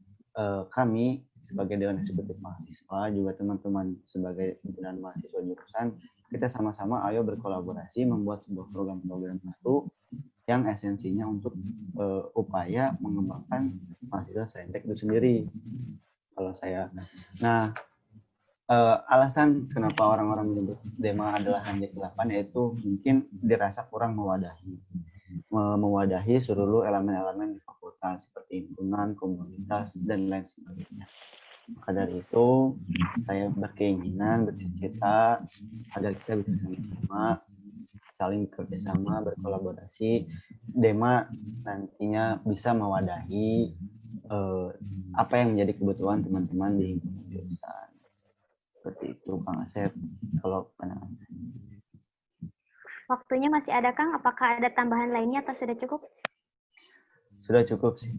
kami sebagai Dewan Eksekutif Mahasiswa, juga teman-teman sebagai himpunan mahasiswa jurusan, kita sama-sama ayo berkolaborasi membuat sebuah program-program baru yang esensinya untuk upaya mengembangkan mahasiswa Saintek itu sendiri. Kalau saya, nah alasan kenapa orang-orang menyebut DEMA adalah HMJ ke-8 yaitu mungkin dirasa kurang mewadahi seluruh elemen-elemen di fakultas seperti himpunan, komunitas, dan lain sebagainya. Maka dari itu, saya berkeinginan, bercita-cita agar kita bisa sama-sama saling bekerjasama, berkolaborasi. DEMA nantinya bisa mewadahi apa yang menjadi kebutuhan teman-teman di himpunan jurusan. Seperti itu, Kang Asep, kalau pandangan saya. Waktunya masih ada, Kang? Apakah ada tambahan lainnya atau sudah cukup? Sudah cukup sih.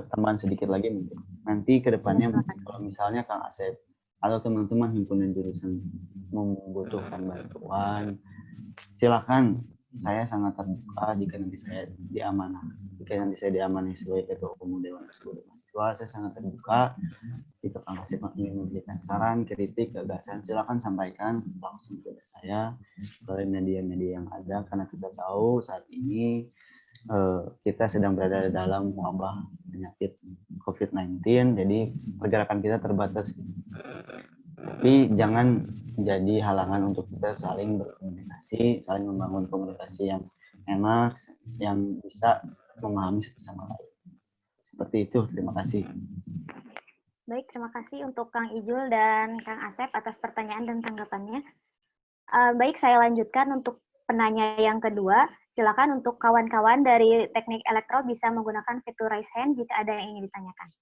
Tambahan sedikit lagi mungkin. Nanti ke depannya kalau misalnya Kang Asep atau teman-teman himpunan jurusan membutuhkan bantuan, silakan. Saya sangat terbuka jika nanti saya diamanai sebagai ketua umum Dewan Eksekutif Mahasiswa. Saya sangat terbuka. Jika Kang Asep ingin memberikan saran, kritik, gagasan, silakan sampaikan langsung kepada saya melalui media-media yang ada, karena kita tahu saat ini kita sedang berada dalam wabah penyakit COVID-19, jadi pergerakan kita terbatas. Tapi jangan jadi halangan untuk kita saling berkomunikasi, saling membangun komunikasi yang enak, yang bisa memahami satu sama lain. Seperti itu, terima kasih. Baik, terima kasih untuk Kang Ijul dan Kang Asep atas pertanyaan dan tanggapannya. Baik, saya lanjutkan untuk penanya yang kedua. Silakan untuk kawan-kawan dari teknik elektro bisa menggunakan fitur raise hand jika ada yang ingin ditanyakan.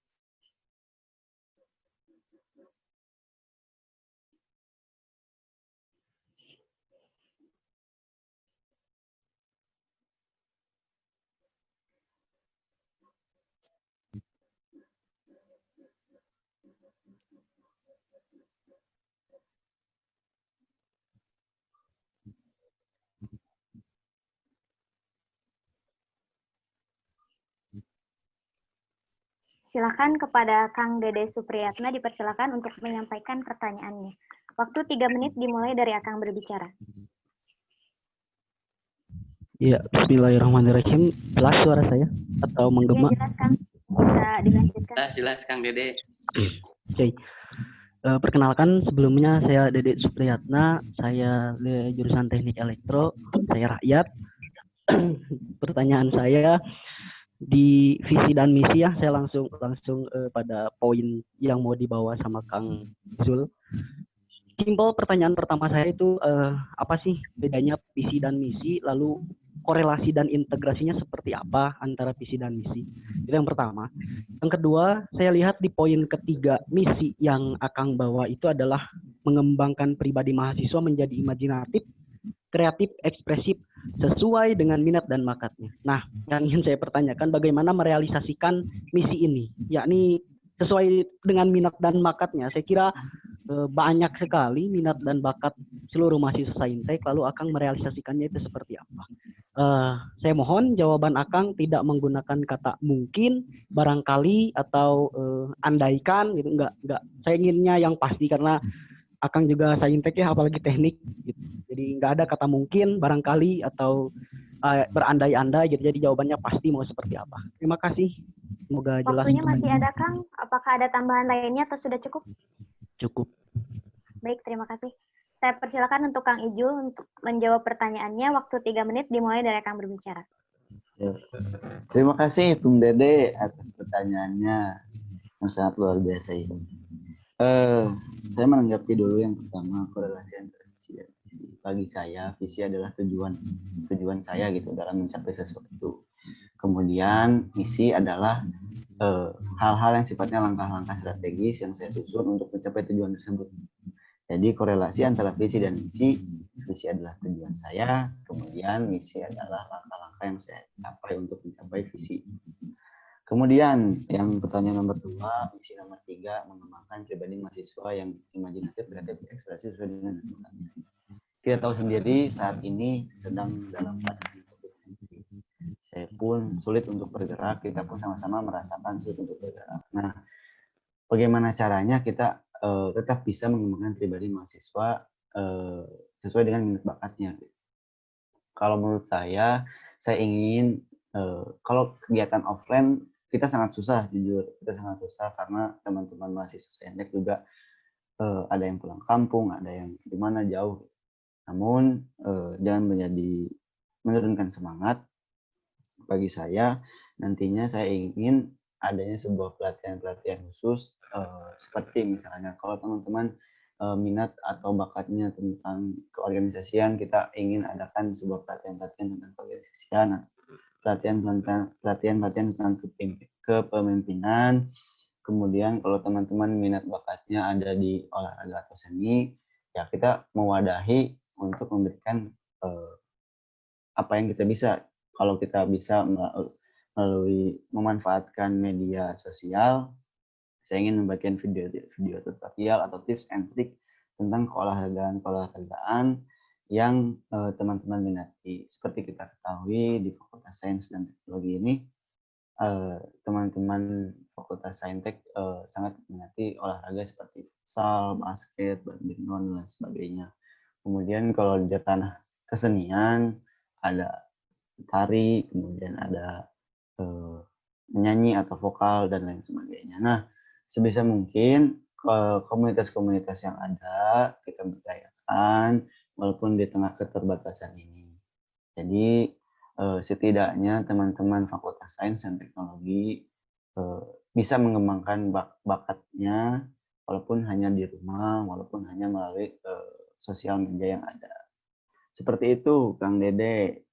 Silakan kepada Kang Dede Supriyatna dipersilakan untuk menyampaikan pertanyaannya. Waktu 3 menit dimulai dari Akang berbicara. Ya, bismillahirrahmanirrahim. Jelas suara saya atau menggema? Ya, jelas Kang. Bisa dilanjutkan. Jelas Kang Dede. Oke. Perkenalkan, sebelumnya saya Dede Supriyatna, saya jurusan Teknik Elektro, saya rakyat. Pertanyaan saya di visi dan misi ya, saya langsung pada poin yang mau dibawa sama Kang Zul. Simpel, pertanyaan pertama saya itu apa sih bedanya visi dan misi, lalu korelasi dan integrasinya seperti apa antara visi dan misi. Itu yang pertama. Yang kedua, saya lihat di poin ketiga, misi yang Akang bawa itu adalah mengembangkan pribadi mahasiswa menjadi imajinatif, kreatif, ekspresif, sesuai dengan minat dan bakatnya. Nah, yang ingin saya pertanyakan, bagaimana merealisasikan misi ini, yakni sesuai dengan minat dan bakatnya. Saya kira banyak sekali minat dan bakat seluruh mahasiswa Saintek, lalu Akang merealisasikannya itu seperti apa? Saya mohon jawaban Akang tidak menggunakan kata mungkin, barangkali, atau andaikan gitu. Enggak. Saya inginnya yang pasti karena Akang juga Saintek ya, apalagi teknik gitu. Jadi nggak ada kata mungkin, barangkali, atau berandai-andai gitu. Jadi jawabannya pasti mau seperti apa. Terima kasih. Semoga jelas. Waktunya masih ada, Kang. Apakah ada tambahan lainnya atau sudah cukup? Cukup. Baik, terima kasih. Saya persilakan untuk Kang Ijul untuk menjawab pertanyaannya. Waktu 3 menit dimulai dari Kang berbicara. Ya. Terima kasih Tung Dede atas pertanyaannya yang sangat luar biasa ini. Saya menanggapi dulu yang pertama, korelasi antara visi dan misi. Bagi saya, visi adalah tujuan saya gitu dalam mencapai sesuatu. Kemudian misi adalah hal-hal yang sifatnya langkah-langkah strategis yang saya susun untuk mencapai tujuan tersebut. Jadi korelasi antara visi dan misi, visi adalah tujuan saya, kemudian misi adalah langkah-langkah yang saya capai untuk mencapai visi. Kemudian yang pertanyaan nomor 2, misi nomor 3, mengembangkan pribadi mahasiswa yang imajinatif, kreatif, ekspresi sesuai dengan bakatnya. Kita tahu sendiri saat ini sedang dalam keadaan COVID-19. Saya pun sulit untuk bergerak, kita pun sama-sama merasakan sulit untuk bergerak. Nah, bagaimana caranya kita tetap bisa mengembangkan pribadi mahasiswa sesuai dengan minat bakatnya? Kalau menurut saya ingin kalau kegiatan offline kita sangat susah, jujur kita sangat susah karena teman-teman mahasiswa Saintek juga ada yang pulang kampung, ada yang di mana jauh. Namun jangan menurunkan semangat. Bagi saya nantinya saya ingin adanya sebuah pelatihan khusus seperti misalnya kalau teman-teman minat atau bakatnya tentang keorganisasian, kita ingin adakan sebuah pelatihan tentang keorganisasian, pelatihan tentang kepemimpinan. Kemudian kalau teman-teman minat bakatnya ada di olahraga atau seni, ya kita mewadahi untuk memberikan apa yang kita bisa. Kalau kita bisa melalui memanfaatkan media sosial, saya ingin membagikan video tutorial atau tips and trick tentang keolahragaan yang teman-teman minati. Seperti kita ketahui di Fakultas Sains dan Teknologi ini, teman-teman Fakultas Saintek sangat minati olahraga seperti futsal, basket, badminton, dan sebagainya. Kemudian kalau di ranah kesenian ada tari, kemudian ada menyanyi atau vokal dan lain sebagainya. Nah, sebisa mungkin komunitas-komunitas yang ada kita berdayakan walaupun di tengah keterbatasan ini. Jadi setidaknya teman-teman Fakultas Sains dan Teknologi bisa mengembangkan bakatnya walaupun hanya di rumah, walaupun hanya melalui sosial media yang ada. Seperti itu, Kang Dede.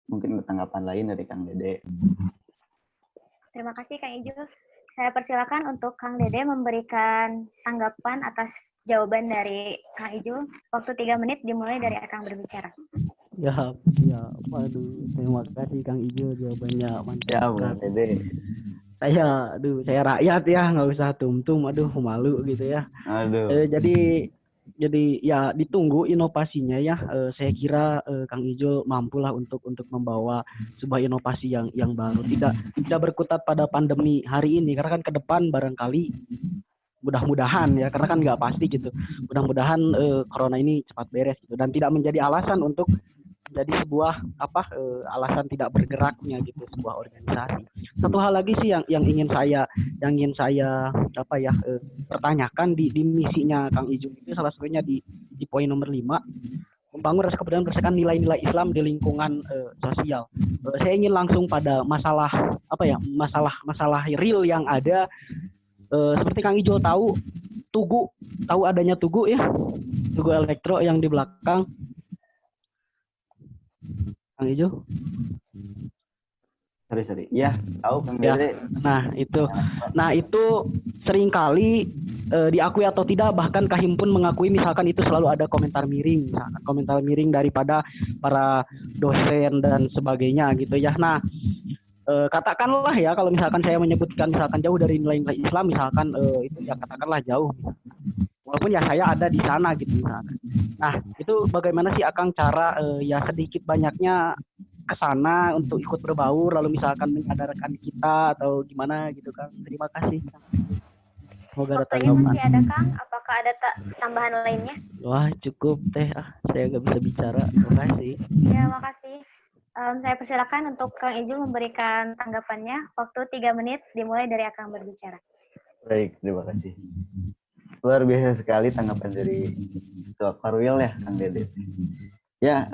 Mungkin tanggapan lain dari Kang Dede. Terima kasih Kang Ijul. Saya persilakan untuk Kang Dede memberikan tanggapan atas jawaban dari Kang Ijul. Waktu 3 menit dimulai dari Kang berbicara. Ya, waduh, terima kasih Kang Ijul, jawabannya mantap. Ya, Kang Dede. Saya rakyat ya, nggak usah tum-tum, aduh malu gitu ya. Aduh. Jadi ya ditunggu inovasinya ya. Saya kira Kang Ijul mampulah untuk membawa sebuah inovasi yang baru, tidak berkutat pada pandemi hari ini, karena kan ke depan barangkali mudah-mudahan ya, karena kan nggak pasti gitu. Mudah-mudahan corona ini cepat beres gitu dan tidak menjadi alasan untuk jadi sebuah alasan tidak bergeraknya gitu sebuah organisasi. Satu hal lagi sih yang ingin saya pertanyakan di misinya Kang Ijul itu, salah satunya di poin nomor 5, membangun rasa kepedulian berdasarkan nilai-nilai Islam di lingkungan sosial. Saya ingin langsung pada masalah real yang ada. Seperti Kang Ijul tahu adanya Tugu ya, Tugu Elektro yang di belakang. Kang Ijo? Sorry. Ya, tahu Kang Ya, Dede. nah itu seringkali diakui atau tidak, bahkan Kahim pun mengakui misalkan itu selalu ada komentar miring, misalkan komentar miring daripada para dosen dan sebagainya gitu ya. Nah, katakanlah ya kalau misalkan saya menyebutkan misalkan jauh dari nilai-nilai Islam, misalkan itu ya katakanlah jauh, walaupun ya saya ada di sana gitu misalkan. Nah, itu bagaimana sih Akang cara ya sedikit banyaknya ke sana untuk ikut berbaur, lalu misalkan menyadarkan kita atau gimana gitu Kang. Terima kasih. Semoga ada Waktunya tanggapan. masih ada Kang, apakah ada tambahan lainnya? Wah, cukup teh. Saya nggak bisa bicara. Terima kasih. Ya, makasih. Saya persilakan untuk Kang Ijul memberikan tanggapannya. Waktu 3 menit dimulai dari Akang berbicara. Baik, terima kasih. Luar biasa sekali tanggapan dari Ketua Karwil ya, Kang Dede. Ya,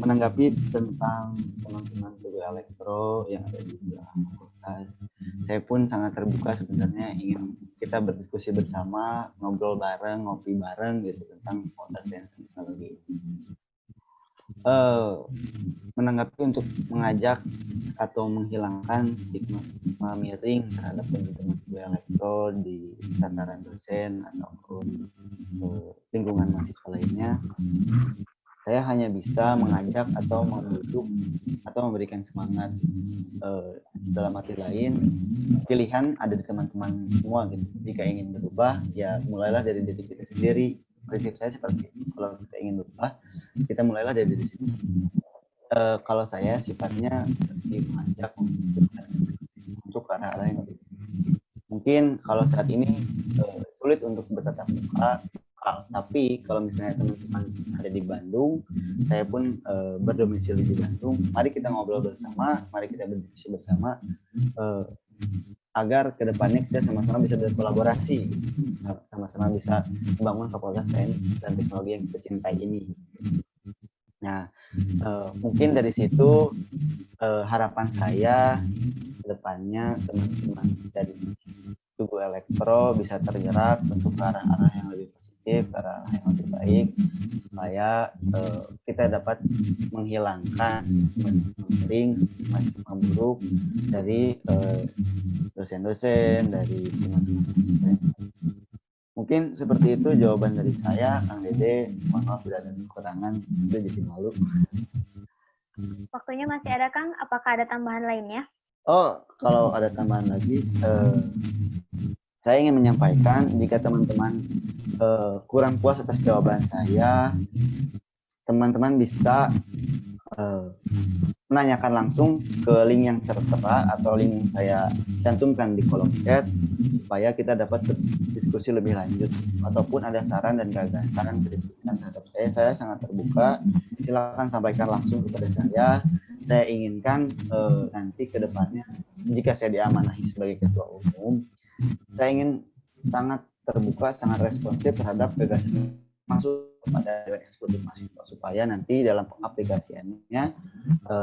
menanggapi tentang teman-teman guru elektro yang ada di belakang fakultas, saya pun sangat terbuka sebenarnya ingin kita berdiskusi bersama, ngobrol bareng, ngopi bareng gitu tentang fakultas sains dan teknologi. Menanggapi untuk mengajak atau menghilangkan stigma miring terhadap teman-teman guru elektro di tataran dosen ataupun lingkungan mahasiswa lainnya, saya hanya bisa mengajak atau membujuk atau memberikan semangat. Dalam arti lain, pilihan ada di teman-teman semua gitu. Jika ingin berubah, ya mulailah dari diri kita sendiri. Prinsip saya seperti itu. Kalau kita ingin berubah, kita mulailah dari diri sendiri. Kalau saya sifatnya seperti mengajak untuk ke arah-arah yang lebih. Mungkin kalau saat ini sulit untuk bertatap muka, tapi kalau misalnya teman-teman ada di Bandung, saya pun berdomisili di Bandung. Mari kita ngobrol bersama, mari kita berdiskusi bersama, agar kedepannya kita sama-sama bisa berkolaborasi, sama-sama bisa membangun Fakultas Sains dan Teknologi yang kita cintai ini. Nah, mungkin dari situ harapan saya kedepannya teman-teman dari tubuh elektro bisa tergerak untuk ke arah-arah yang lebih positif, ke arah yang lebih baik, supaya kita dapat menghilangkan stigma buruk dari dosen-dosen, dari teman-teman. Mungkin seperti itu jawaban dari saya, Kang Dede. Mohon maaf bila ada kekurangan, itu jadi malu. Waktunya masih ada Kang, apakah ada tambahan lainnya? Oh, kalau ada tambahan lagi, saya ingin menyampaikan jika teman-teman kurang puas atas jawaban saya, teman-teman bisa menanyakan langsung ke link yang tertera atau link yang saya cantumkan di kolom chat supaya kita dapat diskusi lebih lanjut, ataupun ada saran dan gagasan kritikan terhadap saya sangat terbuka. Silakan sampaikan langsung kepada saya. Saya inginkan nanti ke depannya jika saya diamanahi sebagai ketua umum, saya ingin sangat terbuka, sangat responsif terhadap gagasan masuk kepada Dewan Eksekutif Mahasiswa, supaya nanti dalam pengaplikasiannya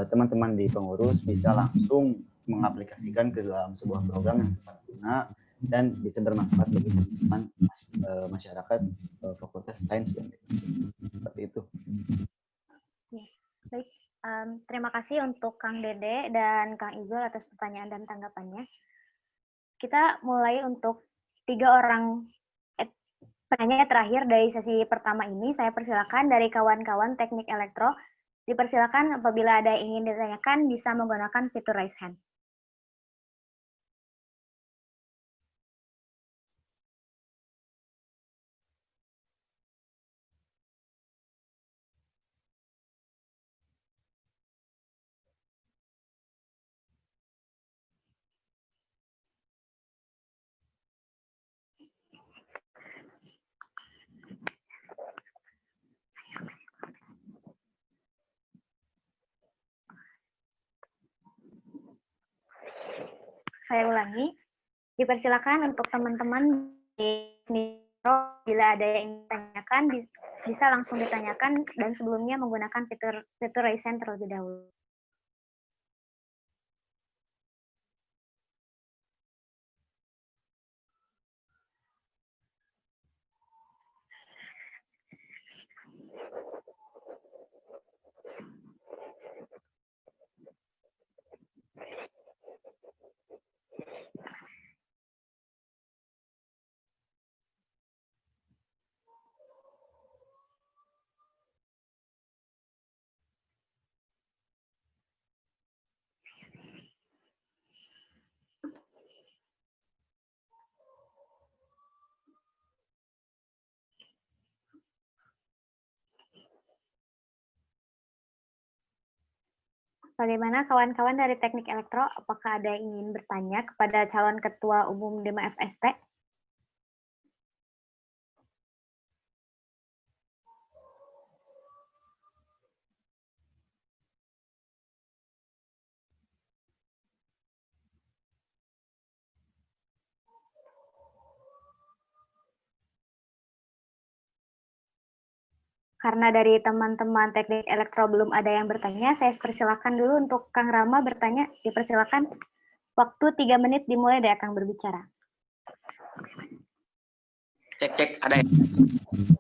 teman-teman di pengurus bisa langsung mengaplikasikan ke dalam sebuah program yang tepat guna dan bisa bermanfaat bagi teman-teman masyarakat Fakultas Sains dan Teknologi. Seperti itu. Baik, terima kasih untuk Kang Dede dan Kang Izul atas pertanyaan dan tanggapannya. Kita mulai untuk 3 orang penanya terakhir dari sesi pertama ini. Saya persilakan dari kawan-kawan teknik elektro. Dipersilakan apabila ada yang ingin ditanyakan bisa menggunakan fitur raise hand. Saya ulangi, dipersilakan untuk teman-teman di mikro, bila ada yang ingin ditanyakan, bisa langsung ditanyakan dan sebelumnya menggunakan fitur raise hand terlebih dahulu. Bagaimana kawan-kawan dari Teknik Elektro? Apakah ada yang ingin bertanya kepada calon Ketua Umum DEMA FST? Karena dari teman-teman Teknik Elektro belum ada yang bertanya, saya persilakan dulu untuk Kang Rama bertanya. Dipersilakan. Waktu 3 menit dimulai dari Kang berbicara. Cek, ada ya?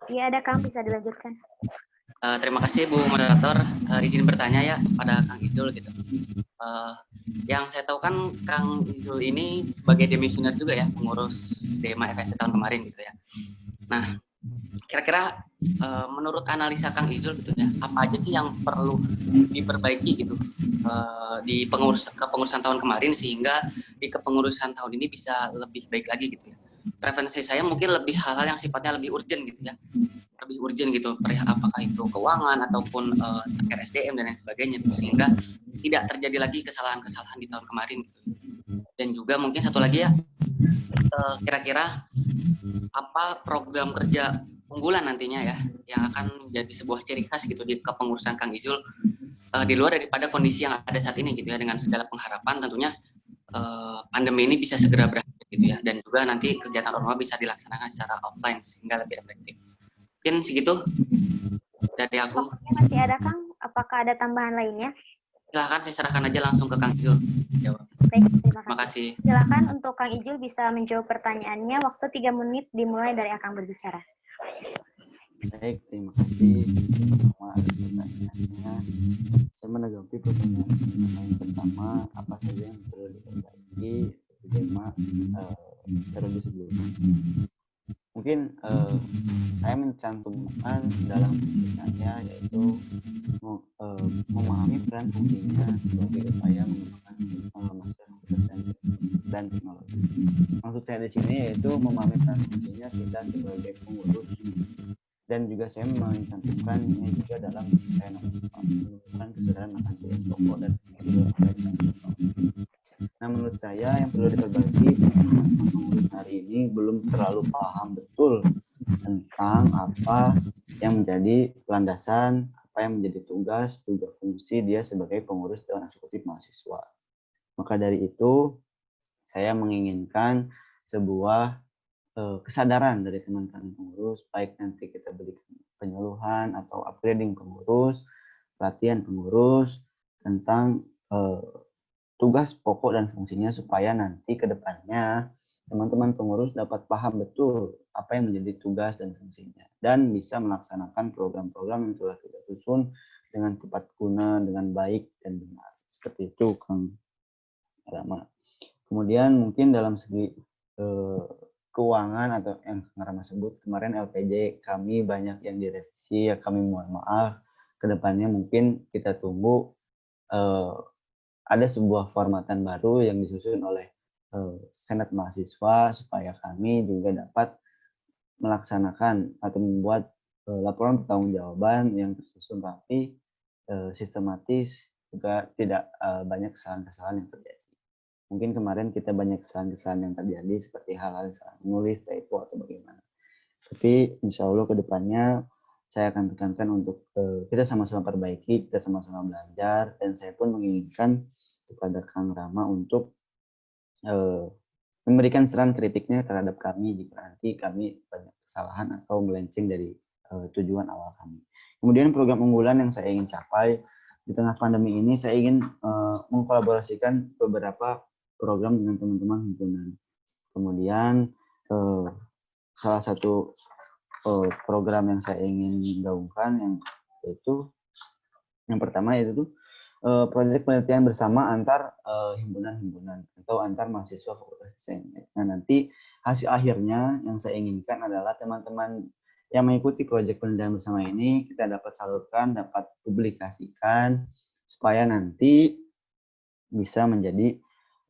Iya, ada Kang, bisa dilanjutkan. Terima kasih Bu Moderator. Izin bertanya ya pada Kang Izul gitu. Yang saya tahu kan Kang Izul ini sebagai demisioner juga ya, pengurus DEMA FST tahun kemarin gitu ya. Nah, kira-kira menurut analisa Kang Izul gitu ya, apa aja sih yang perlu diperbaiki gitu di kepengurusan tahun kemarin sehingga di kepengurusan tahun ini bisa lebih baik lagi gitu ya. Preferensi saya mungkin lebih hal-hal yang sifatnya lebih urgent gitu ya, lebih urgent gitu, apakah itu keuangan ataupun terkait SDM dan lain sebagainya gitu, sehingga tidak terjadi lagi kesalahan-kesalahan di tahun kemarin gitu. Dan juga mungkin satu lagi ya, kira-kira apa program kerja unggulan nantinya ya yang akan menjadi sebuah ciri khas gitu di kepengurusan Kang Izul di luar daripada kondisi yang ada saat ini gitu ya, dengan segala pengharapan tentunya pandemi ini bisa segera berakhir gitu ya, dan juga nanti kegiatan normal bisa dilaksanakan secara offline sehingga lebih efektif. Mungkin segitu dari aku. Waktunya masih ada Kang, apakah ada tambahan lainnya? Silahkan saya serahkan aja langsung ke Kang Izul. Jawab. Baik, terima kasih. Silakan untuk Kang Izul bisa menjawab pertanyaannya. Waktu 3 menit dimulai dari Akang berbicara. Baik, terima kasih. Pertama ada pertanyaannya. Saya menanggapi pertanyaan yang pertama, apa saja yang perlu diperbaiki di DEMA periode sebelumnya. Mungkin saya mencantumkan dalam tulisannya yaitu memahami peran fungsinya sebagai upaya mengembangkan pengembangan dan teknologi. Maksud saya di sini yaitu memahami peran fungsinya kita sebagai pengurus, dan juga saya mencantumkannya juga dalam saya menunjukkan kesadaran akan tugas pokok dan Nah, menurut saya yang perlu diperbaiki pengurus hari ini belum terlalu paham betul tentang apa yang menjadi landasan, apa yang menjadi tugas fungsi dia sebagai pengurus Dewan Eksekutif Mahasiswa. Maka dari itu, saya menginginkan sebuah kesadaran dari teman-teman pengurus, baik nanti kita berikan penyuluhan atau upgrading pengurus, pelatihan pengurus tentang tugas pokok dan fungsinya, supaya nanti ke depannya teman-teman pengurus dapat paham betul apa yang menjadi tugas dan fungsinya dan bisa melaksanakan program-program yang telah kita susun dengan tepat guna, dengan baik dan benar. Seperti itu, Kang Rama. Kemudian mungkin dalam segi keuangan atau yang Kang Rama sebut kemarin LPJ kami banyak yang direvisi, ya kami mohon maaf. Kedepannya mungkin kita tunggu ada sebuah formatan baru yang disusun oleh Senat Mahasiswa supaya kami juga dapat melaksanakan atau membuat laporan pertanggungjawaban yang tersusun rapi, sistematis, juga tidak banyak kesalahan-kesalahan yang terjadi. Mungkin kemarin kita banyak kesalahan-kesalahan yang terjadi seperti hal-hal salah menulis, typo atau bagaimana. Tapi insya Allah ke depannya saya akan tekankan untuk kita sama-sama perbaiki, kita sama-sama belajar, dan saya pun menginginkan kepada Kang Rama untuk memberikan saran kritiknya terhadap kami jika nanti kami banyak kesalahan atau melenceng dari tujuan awal kami. Kemudian program unggulan yang saya ingin capai di tengah pandemi ini, saya ingin mengkolaborasikan beberapa program dengan teman-teman himpunan. Kemudian salah satu program yang saya ingin gaungkan yaitu yang pertama yaitu proyek penelitian bersama antar himpunan-himpunan atau antar mahasiswa fakultas desain. Nah, nanti hasil akhirnya yang saya inginkan adalah teman-teman yang mengikuti proyek penelitian bersama ini kita dapat salurkan, dapat publikasikan supaya nanti bisa menjadi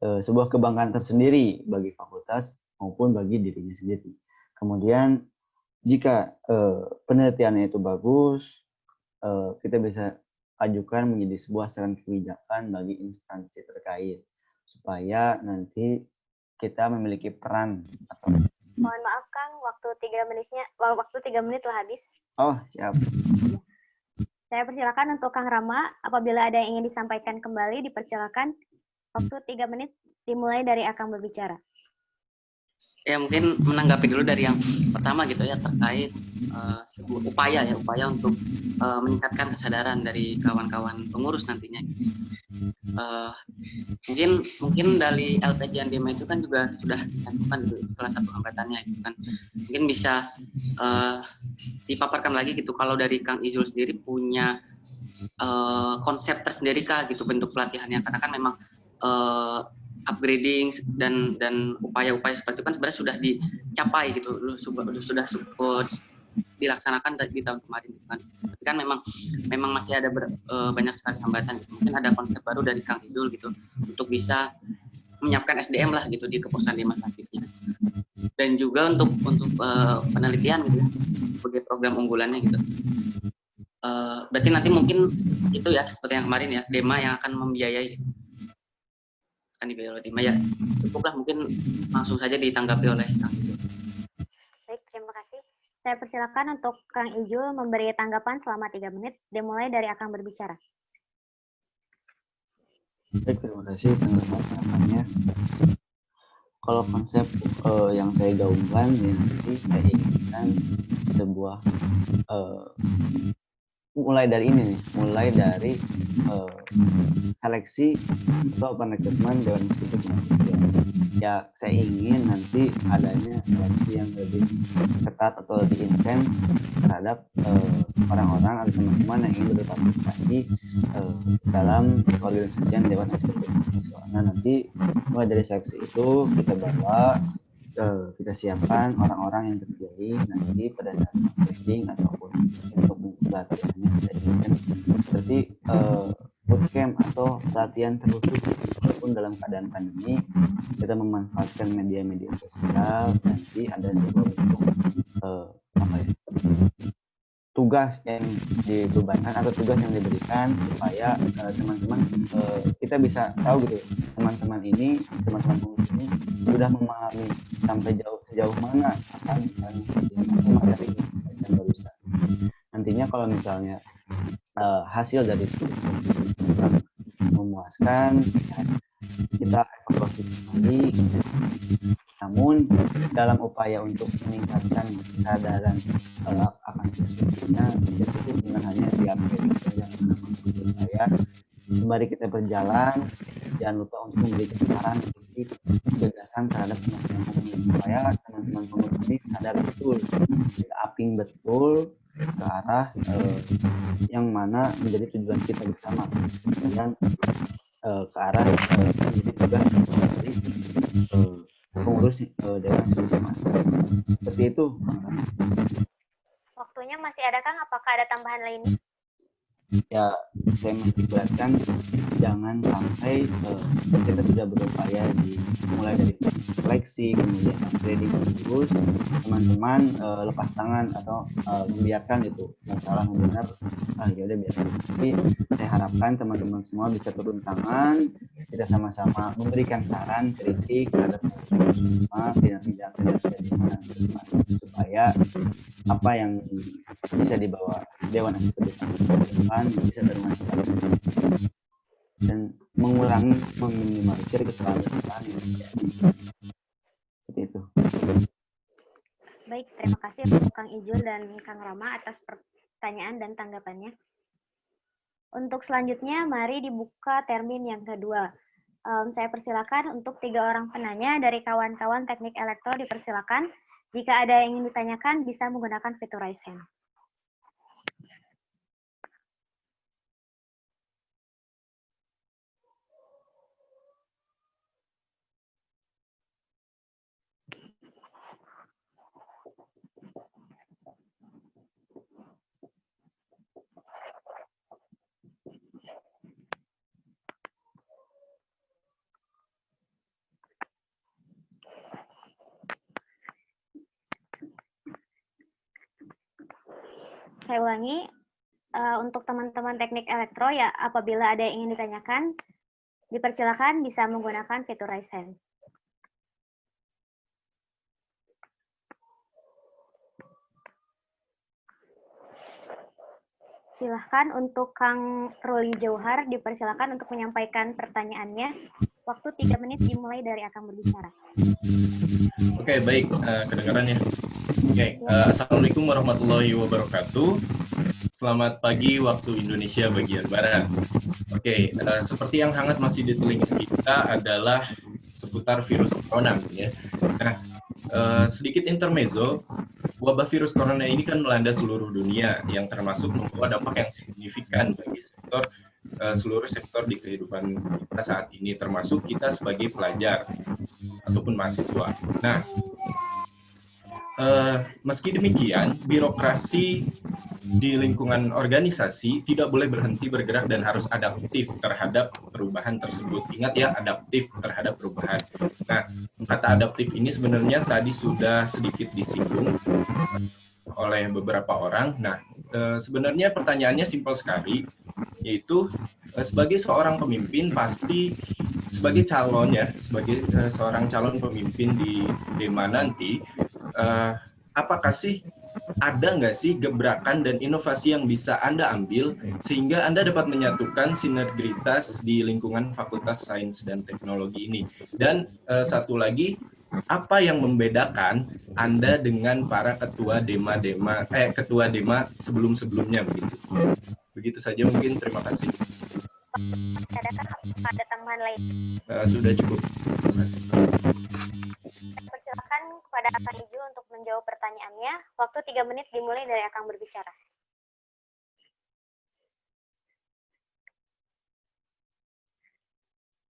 sebuah kebanggaan tersendiri bagi fakultas maupun bagi dirinya sendiri. Kemudian jika penelitiannya itu bagus, kita bisa ajukan menjadi sebuah saran kebijakan bagi instansi terkait supaya nanti kita memiliki peran atau Mohon maaf Kang, waktu 3 menit telah habis. oh siap. Saya persilakan untuk Kang Rama, apabila ada yang ingin disampaikan kembali, dipersilakan. Waktu 3 menit dimulai dari Akang berbicara. Ya mungkin menanggapi dulu dari yang pertama gitu ya, terkait sebuah upaya untuk meningkatkan kesadaran dari kawan-kawan pengurus nantinya. Mungkin dari LPG Dema itu kan juga sudah dicantumkan gitu, salah satu hambatannya gitu kan. Mungkin bisa dipaparkan lagi gitu, kalau dari Kang Izul sendiri punya konsep tersendiri kah gitu bentuk pelatihannya, karena kan memang upgrading dan upaya-upaya seperti itu kan sebenarnya sudah dicapai gitu, sudah dilaksanakan di tahun kemarin gitu kan. Tapi kan memang masih ada banyak sekali hambatan gitu. Mungkin ada konsep baru dari Kang Izul gitu untuk bisa menyiapkan SDM lah gitu di keputusan Dema selanjutnya. Dan juga untuk penelitian gitu ya, sebagai program unggulannya gitu. Berarti nanti mungkin itu ya seperti yang kemarin ya, Dema yang akan membiayai, akan dibiayai oleh Dema ya. Cukuplah, mungkin langsung saja ditanggapi oleh Kang Ijul. Baik, terima kasih. Saya persilakan untuk Kang Ijul memberi tanggapan selama 3 menit, dimulai dari Akang berbicara. Baik, terima kasih tanggapannya. Kalau konsep yang saya gaungkan ya nanti saya inginkan sebuah mulai dari ini nih, mulai dari seleksi atau perekrutmen Dewan Eksekutif Mahasiswa. Ya, saya ingin nanti adanya seleksi yang lebih ketat atau lebih intens terhadap orang-orang atau teman-teman yang ingin berpartisipasi dalam organisasi Dewan Eksekutif Mahasiswa. Nah, nanti mulai dari seleksi itu kita bawa, kita siapkan orang-orang yang terpilih nanti pada saat training ataupun untuk pelatihannya kita inginkan seperti bootcamp atau pelatihan terkhusus walaupun dalam keadaan pandemi kita memanfaatkan media-media sosial, nanti ada sebuah bentuk tugas yang dibebankan atau tugas yang diberikan supaya teman-teman kita bisa tahu gitu, teman-teman pengurus ini sudah memahami sampai sejauh mana akan materi yang barusan. Nantinya kalau misalnya hasil dari itu memuaskan, kita evaluasi kembali. Namun dalam upaya untuk meningkatkan kesadaran akan sesuatunya, tidak cukup dengan hanya diupgrade saja. Supaya sembari kita berjalan, jangan lupa untuk memberikan saran, kritik, gagasan terhadap teman-teman supaya teman-teman pengurus ini sadar betul, aping betul ke arah yang mana menjadi tujuan kita bersama, dan ke arah menjadi tugas dari pengurus Dewan Eksekutif Mahasiswa. Seperti itu. Waktunya masih ada Kang, apakah ada tambahan lainnya? Ya, saya mengibaratkan jangan sampai kita sudah berupaya mulai dari seleksi, kemudian upgrading terus, teman-teman lepas tangan atau membiarkan itu masalah benar, ya udah biarkan. Tapi saya harapkan teman-teman semua bisa turun tangan, kita sama-sama memberikan saran, kritik terhadap semua tidak supaya apa yang bisa dibawa Dewan Eksekutif ke depan bisa bermanfaat dan mengurangi, meminimalisir kesalahan-kesalahan yang terjadi. Seperti itu. Baik, terima kasih untuk Kang Ijul dan Kang Rama atas pertanyaan dan tanggapannya. Untuk selanjutnya, mari dibuka termin yang kedua. Saya persilakan untuk 3 orang penanya dari kawan-kawan teknik elektro, dipersilakan. Jika ada yang ingin ditanyakan, bisa menggunakan fitur raise hand. Saya ulangi, untuk teman-teman teknik elektro ya, apabila ada yang ingin ditanyakan, dipersilakan bisa menggunakan fitur raise hand. Silahkan untuk Kang Ruli Jauhar, dipersilakan untuk menyampaikan pertanyaannya. Waktu 3 menit dimulai dari Akang berbicara. Oke, baik. Kedengaran ya? Oke, Assalamualaikum warahmatullahi wabarakatuh. Selamat pagi waktu Indonesia bagian Barat. Oke, seperti yang hangat masih di telinga kita adalah seputar virus corona. Ya. Nah, sedikit intermezzo, wabah virus corona ini kan melanda seluruh dunia yang termasuk membawa dampak yang signifikan bagi seluruh sektor di kehidupan kita saat ini, termasuk kita sebagai pelajar ataupun mahasiswa. Nah, meski demikian, birokrasi di lingkungan organisasi tidak boleh berhenti bergerak dan harus adaptif terhadap perubahan tersebut. Ingat ya, adaptif terhadap perubahan. Nah, kata adaptif ini sebenarnya tadi sudah sedikit disinggung oleh beberapa orang. Nah, sebenarnya pertanyaannya simpel sekali, yaitu sebagai seorang pemimpin pasti sebagai calon ya, sebagai seorang calon pemimpin di DEMA nanti, apakah sih ada nggak sih gebrakan dan inovasi yang bisa Anda ambil sehingga Anda dapat menyatukan sinergitas di lingkungan Fakultas Sains dan Teknologi ini? Dan satu lagi, apa yang membedakan Anda dengan para ketua DEMA sebelum-sebelumnya begitu? Begitu saja mungkin, terima kasih. Ada tambahan lain? Sudah cukup. Terima kasih. Persilakan kepada Akang Ijul untuk menjawab pertanyaannya. Waktu 3 menit dimulai dari Akang berbicara.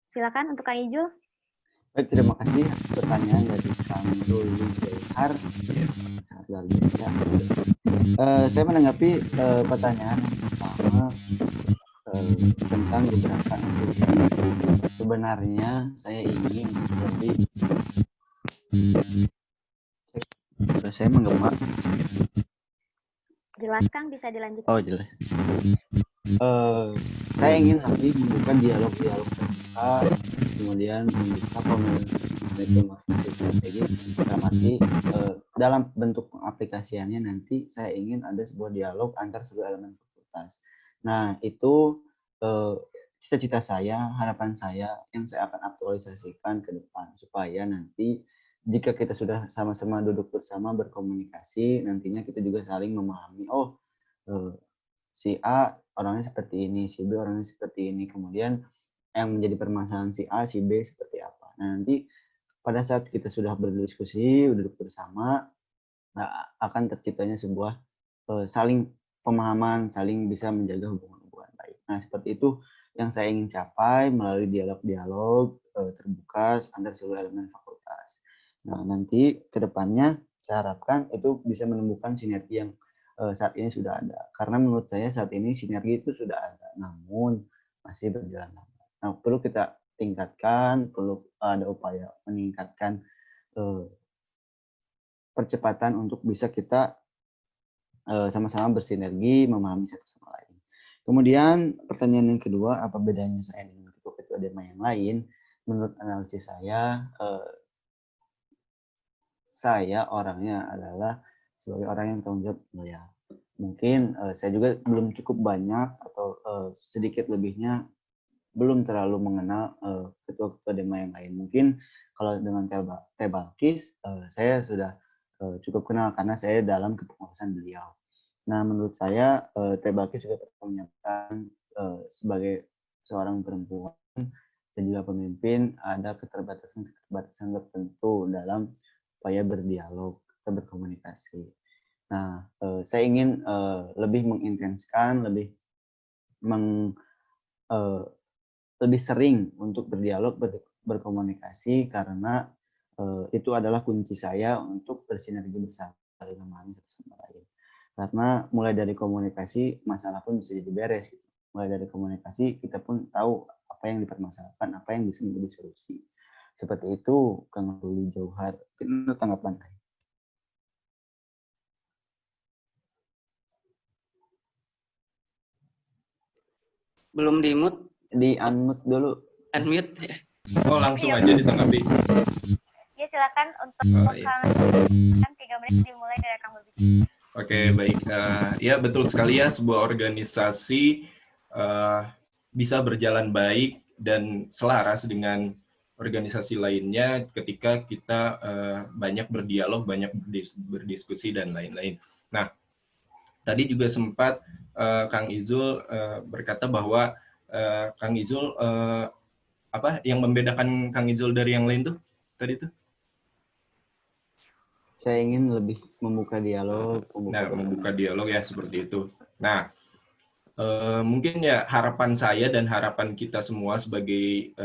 Silakan untuk Kang Ijul. Baik, terima kasih atas pertanyaan dari Kang Ruli Jauhar. Sangat luar biasa. Saya menanggapi pertanyaan yang pertama tentang gebrakan. Sebenarnya saya ingin lebih saya menggema. Jelas Kang, bisa dilanjutkan. Oh, jelas. Saya ingin lebih membuka dialog-dialog terbuka, kemudian membuka komunikasi strategis dalam bentuk pengaplikasiannya nanti saya ingin ada sebuah dialog antar seluruh elemen fakultas. Nah, itu cita-cita saya, harapan saya yang saya akan aktualisasikan ke depan supaya nanti jika kita sudah sama-sama duduk bersama berkomunikasi, nantinya kita juga saling memahami, si A orangnya seperti ini, si B orangnya seperti ini, kemudian yang menjadi permasalahan si A, si B seperti apa. Nah, nanti pada saat kita sudah berdiskusi, duduk bersama, akan terciptanya sebuah saling pemahaman, saling bisa menjaga hubungan-hubungan baik. Nah, seperti itu yang saya ingin capai melalui dialog-dialog terbuka antar seluruh elemen fakultas. Nah, nanti ke depannya saya harapkan itu bisa menemukan sinergi yang saat ini sudah ada. Karena menurut saya saat ini sinergi itu sudah ada, namun masih berjalan lambat. Nah, perlu kita tingkatkan, perlu ada upaya meningkatkan percepatan untuk bisa kita sama-sama bersinergi, memahami satu sama lain. Kemudian pertanyaan yang kedua, apa bedanya saya dengan ketua-ketua DEMA yang lain? Menurut analisis saya orangnya adalah sebagai orang yang tanggung jawab loyal. Mungkin saya juga belum cukup banyak atau sedikit lebihnya belum terlalu mengenal ketua-ketua DEMA yang lain. Mungkin kalau dengan Teh Balkis saya sudah cukup kenal karena saya dalam kepengurusan beliau. Nah, menurut saya Teh Balkis juga menyampaikan sebagai seorang perempuan dan juga pemimpin ada keterbatasan tertentu dalam upaya berdialog atau berkomunikasi. Nah, saya ingin lebih mengintenskan, lebih sering untuk berdialog, berkomunikasi karena itu adalah kunci saya untuk bersinergi bersama, saling memahami satu sama lain. Karena mulai dari komunikasi masalah pun bisa jadi beres. Gitu. Mulai dari komunikasi kita pun tahu apa yang dipermasalahkan, apa yang bisa menjadi solusi. Seperti itu, Kang Ruli Jauhar. Mungkin tanggapan saya. Belum di-mute, Di unmute dulu. unmute ya. Oh, langsung aja ditanggapi. Ya, silakan untuk Oh, iya. Kang 3 menit dimulai dari Kang berbicara. Oke, baik. Ya, betul sekali ya, sebuah organisasi bisa berjalan baik dan selaras dengan organisasi lainnya ketika kita banyak berdialog, banyak berdiskusi, dan lain-lain. Nah, tadi juga sempat Kang Izul berkata bahwa Kang Izul, apa yang membedakan Kang Izul dari yang lain tuh tadi tuh? Saya ingin lebih membuka dialog. Membuka dialog ya, seperti itu. Nah, mungkin ya harapan saya dan harapan kita semua sebagai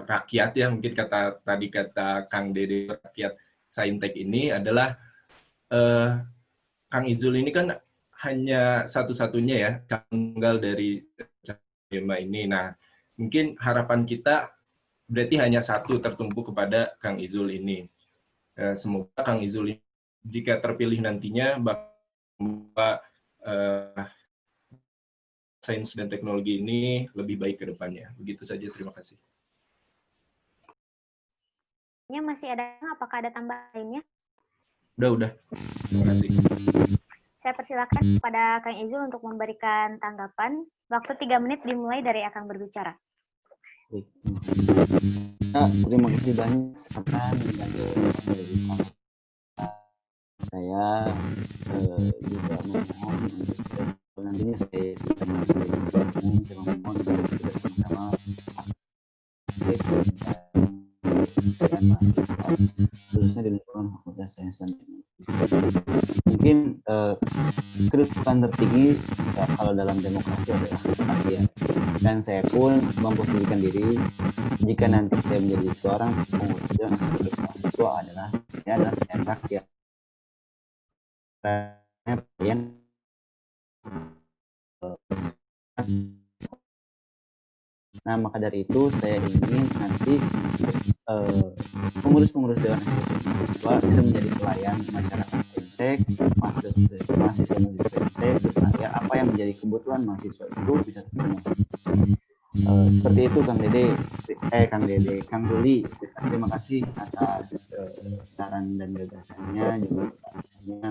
rakyat ya, mungkin tadi kata Kang Dede, rakyat Saintek ini adalah Kang Izul ini kan hanya satu-satunya ya tanggal dari tema ini. Nah, mungkin harapan kita berarti hanya satu, tertumpu kepada Kang Izul ini. Semoga Kang Izul ini, jika terpilih nantinya, bahwa sains dan teknologi ini lebih baik ke depannya. Begitu saja, terima kasih. Masih ada, apakah ada tambahan lainnya? Udah. Terima kasih. Saya persilakan kepada Kang Izul untuk memberikan tanggapan. Waktu 3 menit dimulai dari Akang berbicara. Terima kasih banyak saran dan dari saya juga memohon nantinya saya bisa memohon bersama-sama khususnya di lingkungan Fakultas Sains dan Teknologi. Mungkin kedudukan tertinggi kalau dalam demokrasi adalah rakyat, dan saya pun memposisikan diri jika nanti saya menjadi seorang pengurus dan sebagai mahasiswa adalah rakyat. Nah, maka dari itu saya ingin nanti pengurus-pengurus Dewan Eksekutif Mahasiswa bisa menjadi pelayan masyarakat Saintek, mahasiswa Saintek, supaya apa yang menjadi kebutuhan mahasiswa itu bisa terpenuhi. Seperti itu Kang Duli, terima kasih atas saran dan gagasannya juga pertanyaannya.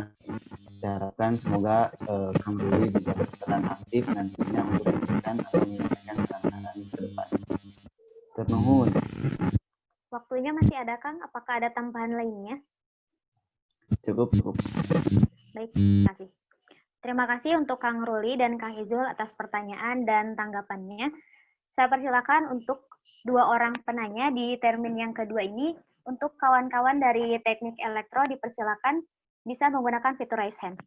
Saya harapkan semoga Kang Duli juga berperan aktif nantinya untuk memberikan atau menyampaikan saran-saran ke depan. Ternuhun. Waktunya masih ada, Kang? Apakah ada tambahan lainnya? Cukup. Baik, terima kasih. Terima kasih untuk Kang Ruli dan Kang Izul atas pertanyaan dan tanggapannya. Saya persilakan untuk 2 orang penanya di termin yang kedua ini. Untuk kawan-kawan dari teknik elektro dipersilakan bisa menggunakan fitur raise hand.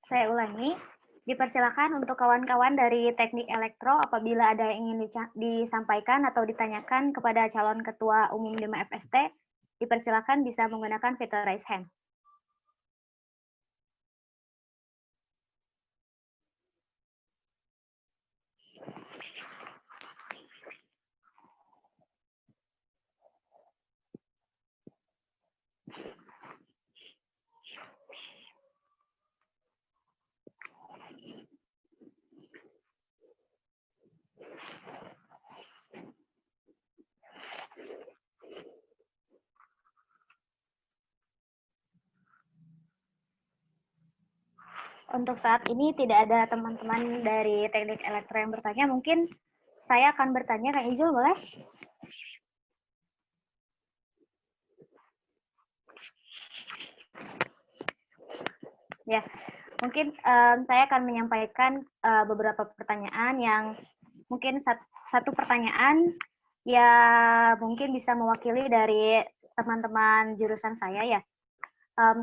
Saya ulangi, dipersilakan untuk kawan-kawan dari teknik elektro apabila ada yang ingin disampaikan atau ditanyakan kepada calon ketua umum 5 FST, dipersilakan bisa menggunakan fitur raise hand. Untuk saat ini tidak ada teman-teman dari teknik elektro yang bertanya. Mungkin saya akan bertanya, Kang Izul, boleh? Ya, mungkin saya akan menyampaikan beberapa pertanyaan yang mungkin satu pertanyaan ya mungkin bisa mewakili dari teman-teman jurusan saya ya.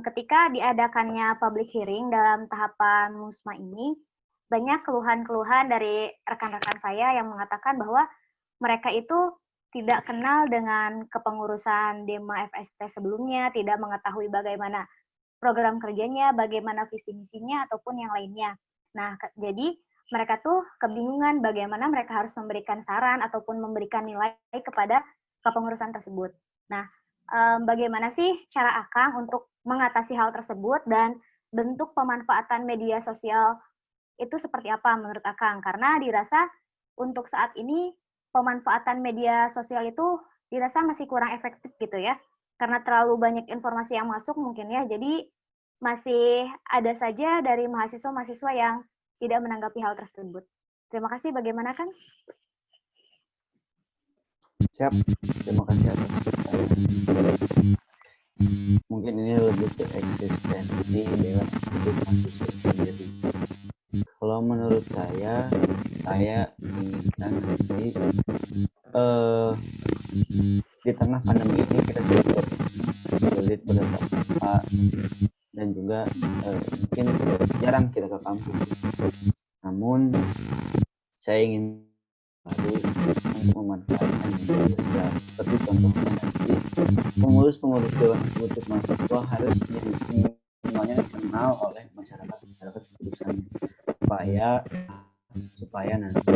ketika diadakannya public hearing dalam tahapan MUSMA ini, banyak keluhan-keluhan dari rekan-rekan saya yang mengatakan bahwa mereka itu tidak kenal dengan kepengurusan DEMA FST sebelumnya, tidak mengetahui bagaimana program kerjanya, bagaimana visi misinya, ataupun yang lainnya. Nah, jadi mereka tuh kebingungan bagaimana mereka harus memberikan saran ataupun memberikan nilai kepada kepengurusan tersebut. Nah, bagaimana sih cara Akang untuk mengatasi hal tersebut dan bentuk pemanfaatan media sosial itu seperti apa menurut Akang? Karena dirasa untuk saat ini pemanfaatan media sosial itu dirasa masih kurang efektif gitu ya. Karena terlalu banyak informasi yang masuk mungkin ya, jadi masih ada saja dari mahasiswa-mahasiswa yang tidak menanggapi hal tersebut. Terima kasih, bagaimana Kang? Siap, terima kasih atas pertanyaan. Mungkin ini lebih ke eksistensi dengan hidup mahasiswa sendiri. Kalau menurut saya inginkan nanti di tengah pandemi ini kita juga sulit bertatap muka dan juga mungkin jarang kita ke kampus. Namun saya ingin untuk memanfaatkan media sosial. Seperti contohnya nanti pengurus Dewan Eksekutif Mahasiswa harus semuanya dikenal oleh masyarakat jurusannya supaya nanti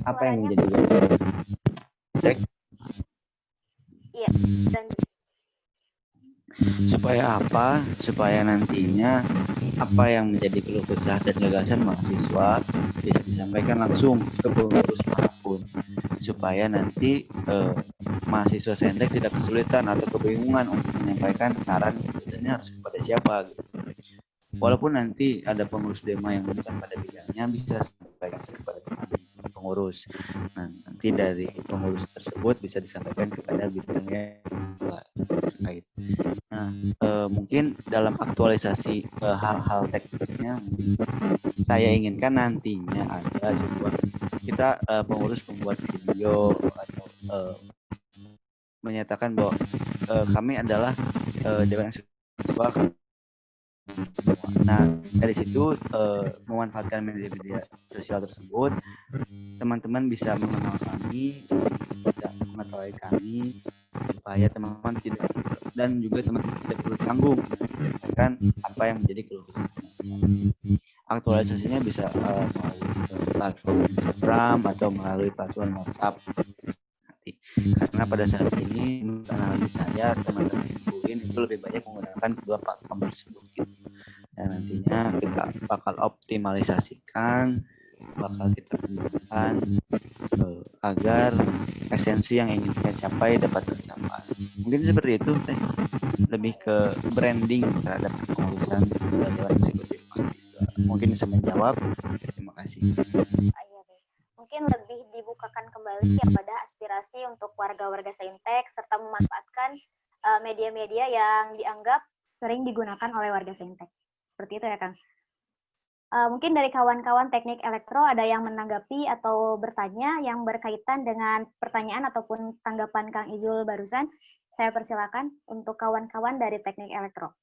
apa yang menjadi cek Iya, dan supaya nantinya apa yang menjadi keluh kesah dan gagasan mahasiswa bisa disampaikan langsung ke pengurus manapun, supaya nanti mahasiswa Saintek tidak kesulitan atau kebingungan untuk menyampaikan saran biasanya harus kepada siapa gitu. Walaupun nanti ada pengurus DEMA yang bukan pada bidangnya, bisa sampaikan kepada pengurus. Nah, nanti dari pengurus tersebut bisa disampaikan kepada bidangnya terkait. Nah, mungkin dalam aktualisasi hal-hal teknisnya, saya inginkan nantinya ada sebuah kita pengurus membuat video atau menyatakan bahwa kami adalah Dewan Eksekutif. Nah, dari situ memanfaatkan media sosial tersebut, teman-teman bisa mengenal kami, bisa mengetahui kami, supaya teman-teman tidak dan juga teman-teman tidak perlu canggung kan apa yang menjadi keluh kesah. Aktualisasinya bisa melalui platform Instagram atau melalui platform WhatsApp. Karena pada saat ini analisa saya teman-teman UIN itu lebih banyak menggunakan kedua platform tersebut gitu. Dan nantinya kita bakal optimalisasikan, bakal kita kembangkan agar esensi yang ingin kita capai dapat tercapai. Mungkin seperti itu, lebih ke branding terhadap kepengurusan Dewan Eksekutif Mahasiswa. Mungkin bisa menjawab. Terima kasih. Mungkin lebih dibukakan kembali ya pada aspirasi untuk warga-warga Saintek serta memanfaatkan media-media yang dianggap sering digunakan oleh warga Saintek. Seperti itu ya Kang. Mungkin dari kawan-kawan teknik elektro ada yang menanggapi atau bertanya yang berkaitan dengan pertanyaan ataupun tanggapan Kang Izul barusan. Saya persilakan untuk kawan-kawan dari teknik elektro.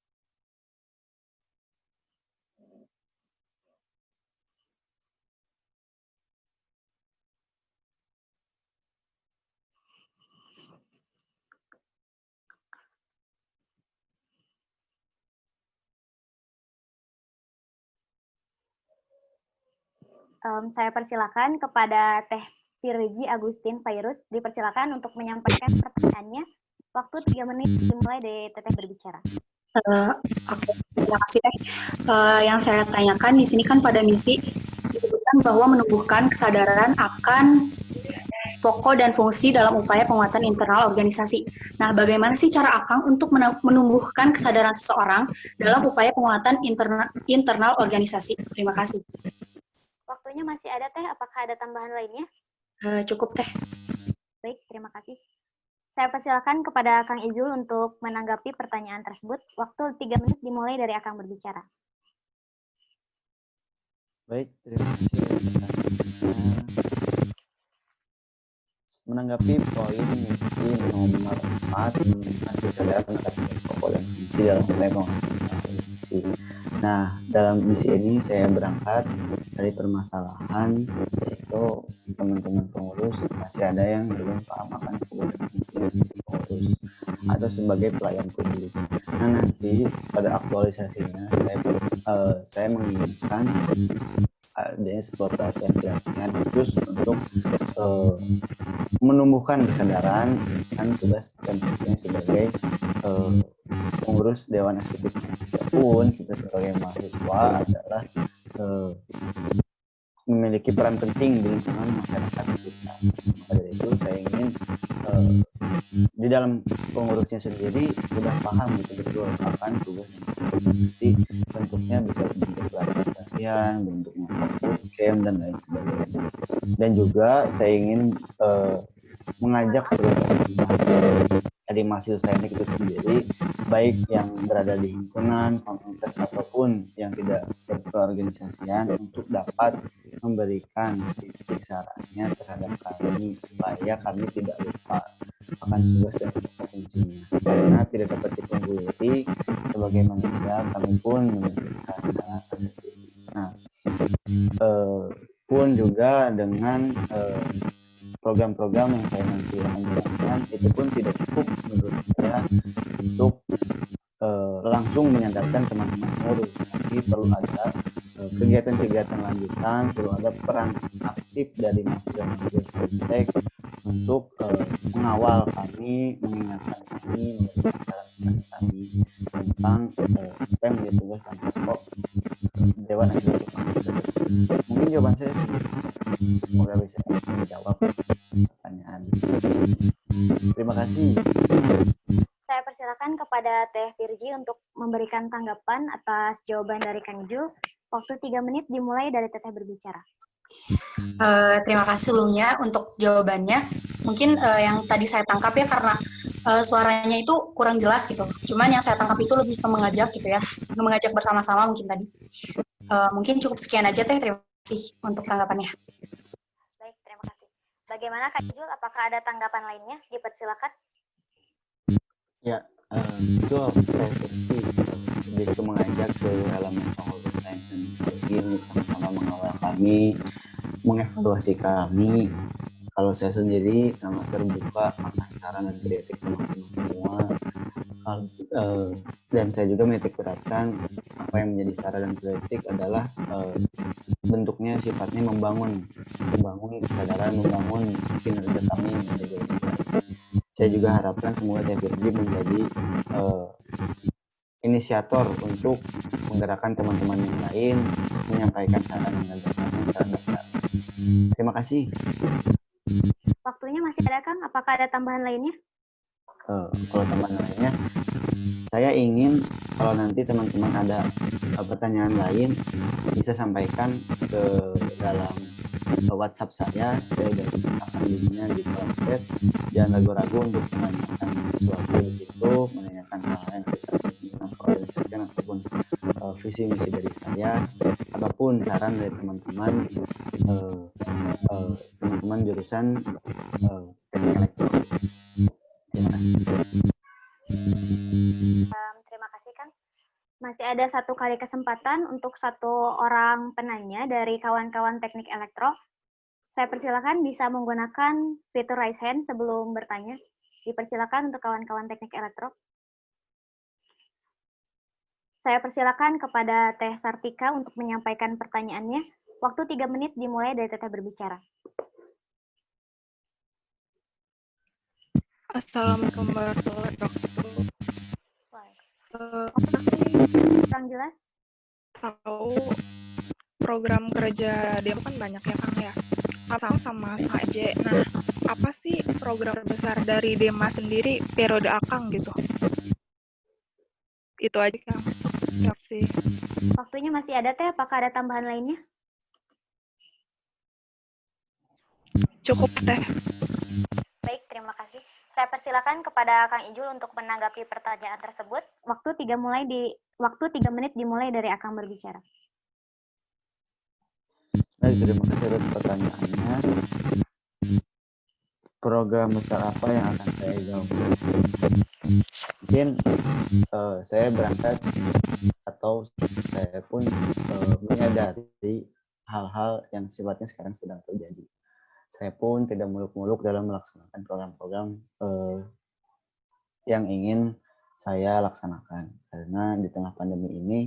Saya persilakan kepada Teh Firji Agustin Virus, dipersilakan untuk menyampaikan pertanyaannya. Waktu 3 menit dimulai dari Teteh berbicara. Oke, terima kasih Teh. Yang saya tanyakan di sini kan pada misi disebutkan bahwa menumbuhkan kesadaran akan pokok dan fungsi dalam upaya penguatan internal organisasi. Nah, bagaimana sih cara Akang untuk menumbuhkan kesadaran seseorang dalam upaya penguatan internal organisasi? Terima kasih. Waktunya masih ada Teh, apakah ada tambahan lainnya? Cukup Teh. Baik, terima kasih. Saya persilakan kepada Kang Izul untuk menanggapi pertanyaan tersebut. Waktu 3 menit dimulai dari Akang berbicara. Baik, terima kasih. Menanggapi poin misi nomor 4 menunjukkan kesadaran akan pokok dan fungsi dalam upaya misi. Nah, dalam misi ini saya berangkat dari permasalahan yaitu teman-teman pengurus masih ada yang belum paham akan kebutuhan sebagai pengurus atau sebagai pelayan publik. Nah, nanti pada aktualisasinya saya menginginkan adanya sebuah pelatihan khusus untuk menumbuhkan kesadaran dan tugas dan fungsinya sebagai pengurus Dewan Eksekutif. Pun kita sebagai mahasiswa adalah memiliki peran penting di lingkungan masyarakat sekitar. Maka dari itu saya ingin di dalam pengurusnya sendiri sudah paham betul-betul akan tugas dan fungsi, bentuknya bisa bentuk pelatihan, bentuknya bootcamp dan lain sebagainya. Dan juga saya ingin mengajak seluruh dari mahasiswa ini itu sendiri, baik yang berada di himpunan, komunitas ataupun yang tidak berkeorganisasian, untuk dapat memberikan kritik sarannya terhadap kami supaya kami tidak lupa akan tugas dan fungsinya. Karena tidak dapat dipungkiri sebagai manusia, kami pun memiliki kesalahan sendiri. Nah, pun juga dengan program-program yang saya nanti lanjutkan itu pun tidak cukup menurut saya untuk langsung menyadarkan teman-teman pengurus, tapi perlu ada kegiatan-kegiatan lanjutan, perlu ada peran aktif dari mahasiswa Saintek untuk mengawal kami, mengingatkan kami, memberikan kami tentang apa yang menjadi tugas dan pokok Dewan Eksekutif. Mungkin jawaban saya sedikit, semoga bisa menjawab pertanyaan. Terima kasih. Saya persilakan kepada Teh Virgi untuk memberikan tanggapan atas jawaban dari Kang Ijul. Waktu 3 menit dimulai dari Teteh berbicara. Terima kasih sebelumnya untuk jawabannya. Mungkin yang tadi saya tangkap ya karena suaranya itu kurang jelas gitu. Cuman yang saya tangkap itu lebih ke mengajak gitu ya, mengajak bersama-sama mungkin tadi. Mungkin cukup sekian aja Teh. Terima kasih untuk tanggapannya. Baik, terima kasih. Bagaimana Kak Ijul? Apakah ada tanggapan lainnya? Dipersilakan. Ya, itu saya seperti jadi mengajak seluruh elemen pengurus sains dan teknologi sama-sama mengawal kami, mengevaluasi kami. Kalau saya sendiri sangat terbuka akan saran dan kritik teman-teman semua. Dan saya juga menitik beratkan apa yang menjadi saran dan kritik adalah bentuknya sifatnya membangun kesadaran, membangun kinerja kami menjadi lebih baik. Saya juga harapkan semoga Teh Virgi menjadi inisiator untuk menggerakkan teman-teman yang lain, menyampaikan saran dan gagasannya terhadap kami. Terima kasih. Waktunya masih ada Kang? Apakah ada tambahan lainnya? Kalau tambahan lainnya, saya ingin kalau nanti teman-teman ada pertanyaan lain bisa sampaikan ke dalam WhatsApp saya sudah akan linknya di kolom chat. Jangan ragu-ragu untuk menanyakan sesuatu di situ, menanyakan hal yang terkait dengan organisasi ataupun visi misi dari saya, apapun saran dari teman-teman jurusan teknik elektronik. Terima kasih Kang. Masih ada 1 kali kesempatan untuk 1 orang penanya dari kawan-kawan teknik elektro. Saya persilakan bisa menggunakan fitur raise hand sebelum bertanya. Dipersilakan untuk kawan-kawan teknik elektro. Saya persilakan kepada Teh Sartika untuk menyampaikan pertanyaannya. Waktu 3 menit dimulai dari Teteh berbicara. Assalamualaikum warahmatullahi wabarakatuh. Kurang jelas? Tahu program kerja dia kan banyak ya Kang ya. Sama aja. Nah, apa sih program besar dari Dema sendiri periode Akang gitu? Itu aja Kang. Terima kasih. Waktunya masih ada Teh, apakah ada tambahan lainnya? Cukup Teh. Baik, terima kasih. Saya persilakan kepada Kang Ijul untuk menanggapi pertanyaan tersebut. Waktu 3 menit dimulai dari Akang berbicara. Baik, terima kasih atas pertanyaannya. program besar apa yang akan saya gaungkan? Mungkin saya berangkat atau saya pun menyadari hal-hal yang sifatnya sekarang sedang terjadi. Saya pun tidak muluk-muluk dalam melaksanakan program-program yang ingin saya laksanakan. Karena di tengah pandemi ini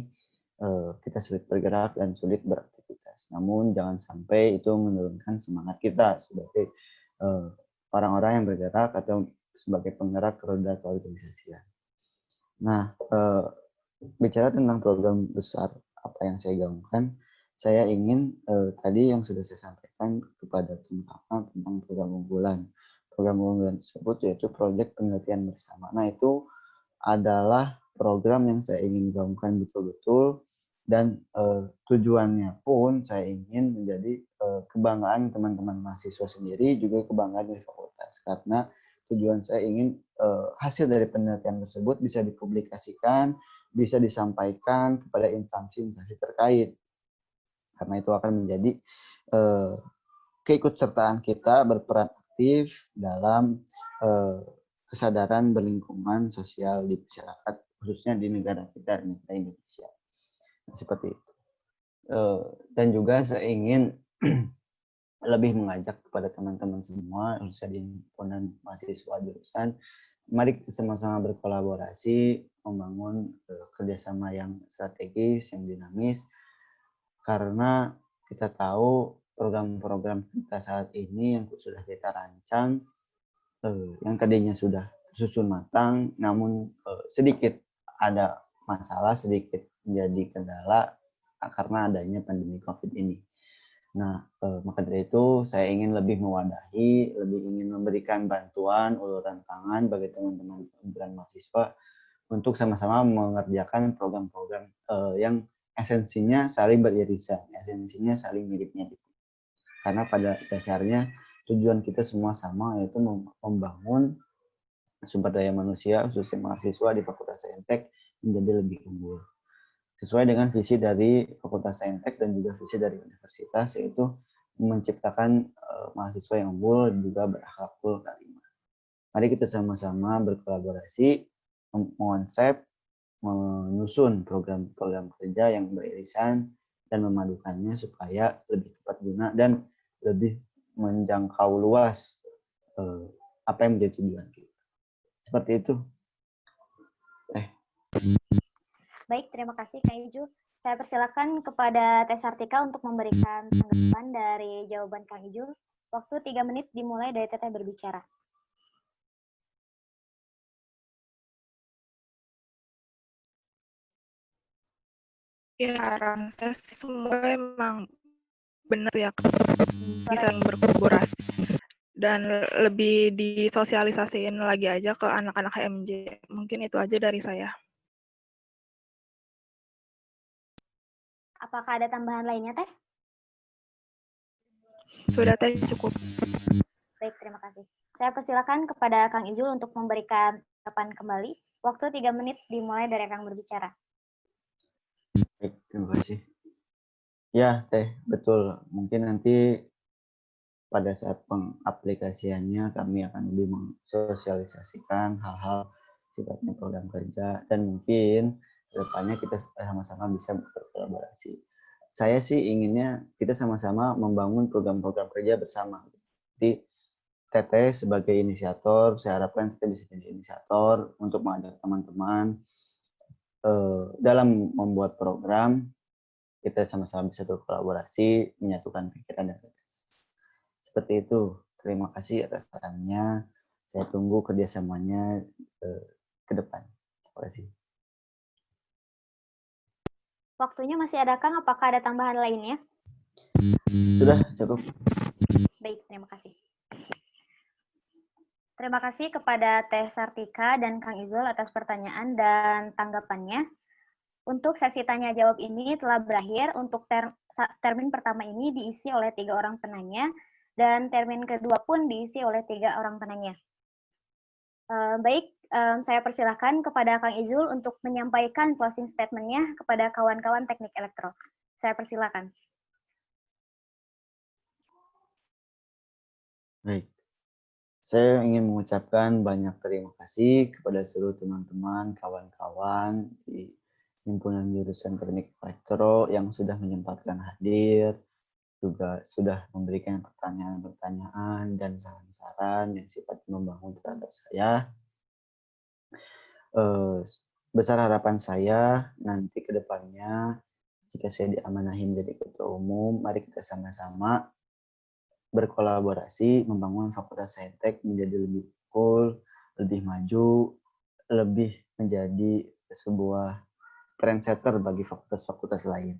kita sulit bergerak dan sulit beraktivitas. Namun jangan sampai itu menurunkan semangat kita sebagai orang-orang yang bergerak atau sebagai penggerak roda keorganisasian. Nah, bicara tentang program besar apa yang saya gaungkan, saya ingin tadi yang sudah saya sampaikan kepada teman-teman tentang program unggulan. Program unggulan tersebut yaitu proyek penelitian bersama. Nah, itu adalah program yang saya ingin gaungkan betul-betul dan tujuannya pun saya ingin menjadi kebanggaan teman-teman mahasiswa sendiri, juga kebanggaan dari fakultas. Karena tujuan saya ingin hasil dari penelitian tersebut bisa dipublikasikan, bisa disampaikan kepada instansi-instansi terkait. Karena itu akan menjadi keikutsertaan kita berperan aktif dalam kesadaran berlingkungan sosial di masyarakat, khususnya di negara kita, negara Indonesia. Nah, seperti itu. Dan juga saya ingin lebih mengajak kepada teman-teman semua, khususnya di himpunan mahasiswa jurusan, mari kita sama-sama berkolaborasi, membangun kerjasama yang strategis, yang dinamis, karena kita tahu program-program kita saat ini yang sudah kita rancang, yang tadinya sudah tersusun matang, namun sedikit ada masalah, sedikit menjadi kendala karena adanya pandemi COVID ini. Nah, maka dari itu saya ingin lebih mewadahi, lebih ingin memberikan bantuan, uluran tangan bagi teman-teman himpunan mahasiswa untuk sama-sama mengerjakan program-program yang esensinya saling beririsan, esensinya saling mirip-mirip. Karena pada dasarnya tujuan kita semua sama, yaitu membangun sumber daya manusia, khususnya mahasiswa di Fakultas Saintek menjadi lebih unggul. Sesuai dengan visi dari Fakultas Saintek dan juga visi dari universitas, yaitu menciptakan mahasiswa yang unggul dan juga berakhlakul karimah. Mari kita sama-sama berkolaborasi, mengonsep, menyusun program-program kerja yang beririsan dan memadukannya supaya lebih tepat guna dan lebih menjangkau luas apa yang menjadi tujuan kita. Seperti itu. Baik, terima kasih Kak Iju. Saya persilakan kepada Teh Sartika untuk memberikan tanggapan dari jawaban Kak Iju. Waktu 3 menit dimulai dari Teteh berbicara. Ya, saya semua emang benar ya, bisa berkolaborasi dan lebih disosialisasiin lagi aja ke anak-anak HMJ. Mungkin itu aja dari saya. Apakah ada tambahan lainnya, Teh? Sudah, Teh, cukup. Baik, terima kasih. Saya persilakan kepada Kang Izul untuk memberikan tanggapan kembali. Waktu 3 menit dimulai dari Kang berbicara. Baik, terima kasih. Ya, Teh, betul. Mungkin nanti pada saat pengaplikasiannya kami akan lebih mensosialisasikan hal-hal sifatnya program kerja dan mungkin kedepannya kita sama-sama bisa berkolaborasi. Saya sih inginnya kita sama-sama membangun program-program kerja bersama. Jadi Teteh sebagai inisiator, saya harapkan kita bisa jadi inisiator untuk mengajak teman-teman dalam membuat program. Kita sama-sama bisa berkolaborasi, menyatukan pikiran dan gagasan. Seperti itu. Terima kasih atas sarannya. Saya tunggu kerjasamanya ke depan. Terima kasih. Waktunya masih ada, Kang? Apakah ada tambahan lainnya? Sudah, cukup. Baik, terima kasih. Terima kasih kepada Teh Sartika dan Kang Izul atas pertanyaan dan tanggapannya. Untuk sesi tanya jawab ini telah berakhir. Untuk termin pertama ini diisi oleh 3 orang penanya dan termin kedua pun diisi oleh 3 orang penanya. Baik, saya persilahkan kepada Kang Izul untuk menyampaikan closing statement-nya kepada kawan-kawan teknik elektro. Saya persilahkan. Baik. Saya ingin mengucapkan banyak terima kasih kepada seluruh teman-teman, kawan-kawan di Himpunan Jurusan Teknik Elektro yang sudah menyempatkan hadir, juga sudah memberikan pertanyaan-pertanyaan dan saran-saran yang sifatnya membangun terhadap saya. Besar harapan saya nanti ke depannya jika saya diamanahi menjadi ketua umum, mari kita sama-sama berkolaborasi membangun Fakultas Saintek menjadi lebih cool, lebih maju, lebih menjadi sebuah trendsetter bagi fakultas-fakultas lain.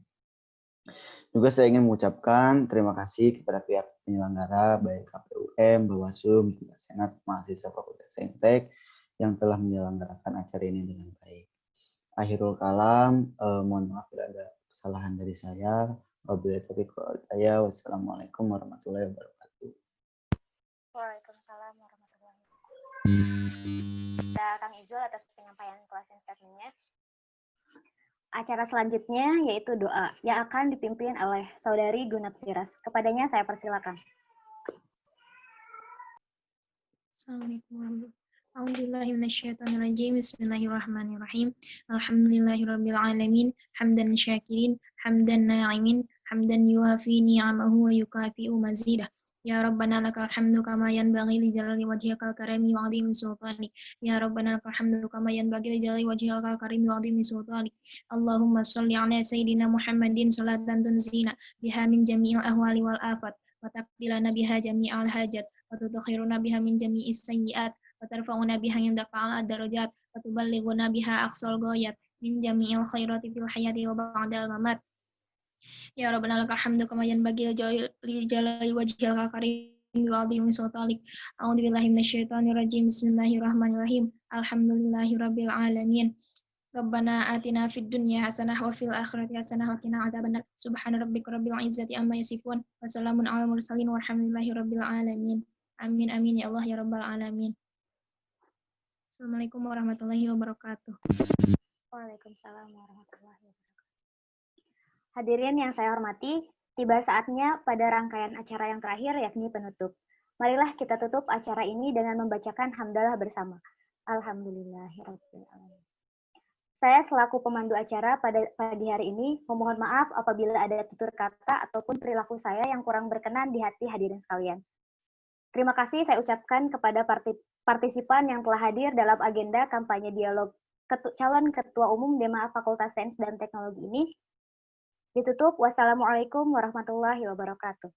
Juga saya ingin mengucapkan terima kasih kepada pihak penyelenggara, baik KPUM, Bawaslu, Senat Mahasiswa Fakultas Saintek yang telah menyelenggarakan acara ini dengan baik. Akhirul kalam, mohon maaf bila ada kesalahan dari saya. Wabillahi taufiq wal hidayah. Wassalamualaikum warahmatullahi wabarakatuh. Waalaikumsalam warahmatullahi wabarakatuh. Kang Izul atas penyampaian closing statement-nya. Acara selanjutnya yaitu doa yang akan dipimpin oleh Saudari Gunat Firas. Kepadanya saya persilakan. Assalamualaikum warahmatullahi wabarakatuh. A'udzubillahi minasyaitonirrajim. Bismillahirrahmanirrahim. Alhamdulillahirabbil alamin, hamdan syakirin, hamdan na'imin, hamdan yuwafi ni'amahu wa yukafi'u mazidah. Ya Rabbana lakal hamdu kama yanbaghi li jalali wajhikal karimi wa 'azimi sultanik. Ya Rabbana lakal hamdu kama yanbaghi li jalali wajhikal karimi wa 'azimi sultanik. Allahumma shalli 'ala sayyidina Muhammadin sholatan tunzina biha min jami'il ahwali wal afat wa taqbilana biha jami'al hajat wa tudkhiruna biha min jami'is sayyi'at wa tarfa'una biha indaka 'ala darajat wa tuballighuna biha aqsal ghayat min jami'il khairati fil hayati wa ba'dal mamat. Ya Rabbana lakal hamdu kama yanbaghi li jalali wajhikal karim wa 'azimi sultanik. A'udzubillahi minasyaitonir rajim. Bismillahirrahmanirrahim. Alhamdulillahirabbil alamin. Rabbana atina fid dunya hasanah wa fil akhirati hasanah wa qina adzabannar. Subhana rabbika rabbil izzati amma yasifun wa salamun alal mursalin walhamdulillahi rabbil alamin. Amin amin ya Allah ya rabbal alamin. Assalamualaikum warahmatullahi wabarakatuh. Waalaikumsalam warahmatullahi wabarakatuh. Hadirin yang saya hormati, tiba saatnya pada rangkaian acara yang terakhir yakni penutup. Marilah kita tutup acara ini dengan membacakan hamdalah bersama. Alhamdulillahirabbil alamin. Saya selaku pemandu acara pada pagi hari ini memohon maaf apabila ada tutur kata ataupun perilaku saya yang kurang berkenan di hati hadirin sekalian. Terima kasih saya ucapkan kepada partisipan yang telah hadir dalam agenda kampanye dialog calon Ketua Umum DEMA Fakultas Sains dan Teknologi ini. Ditutup, wassalamualaikum warahmatullahi wabarakatuh.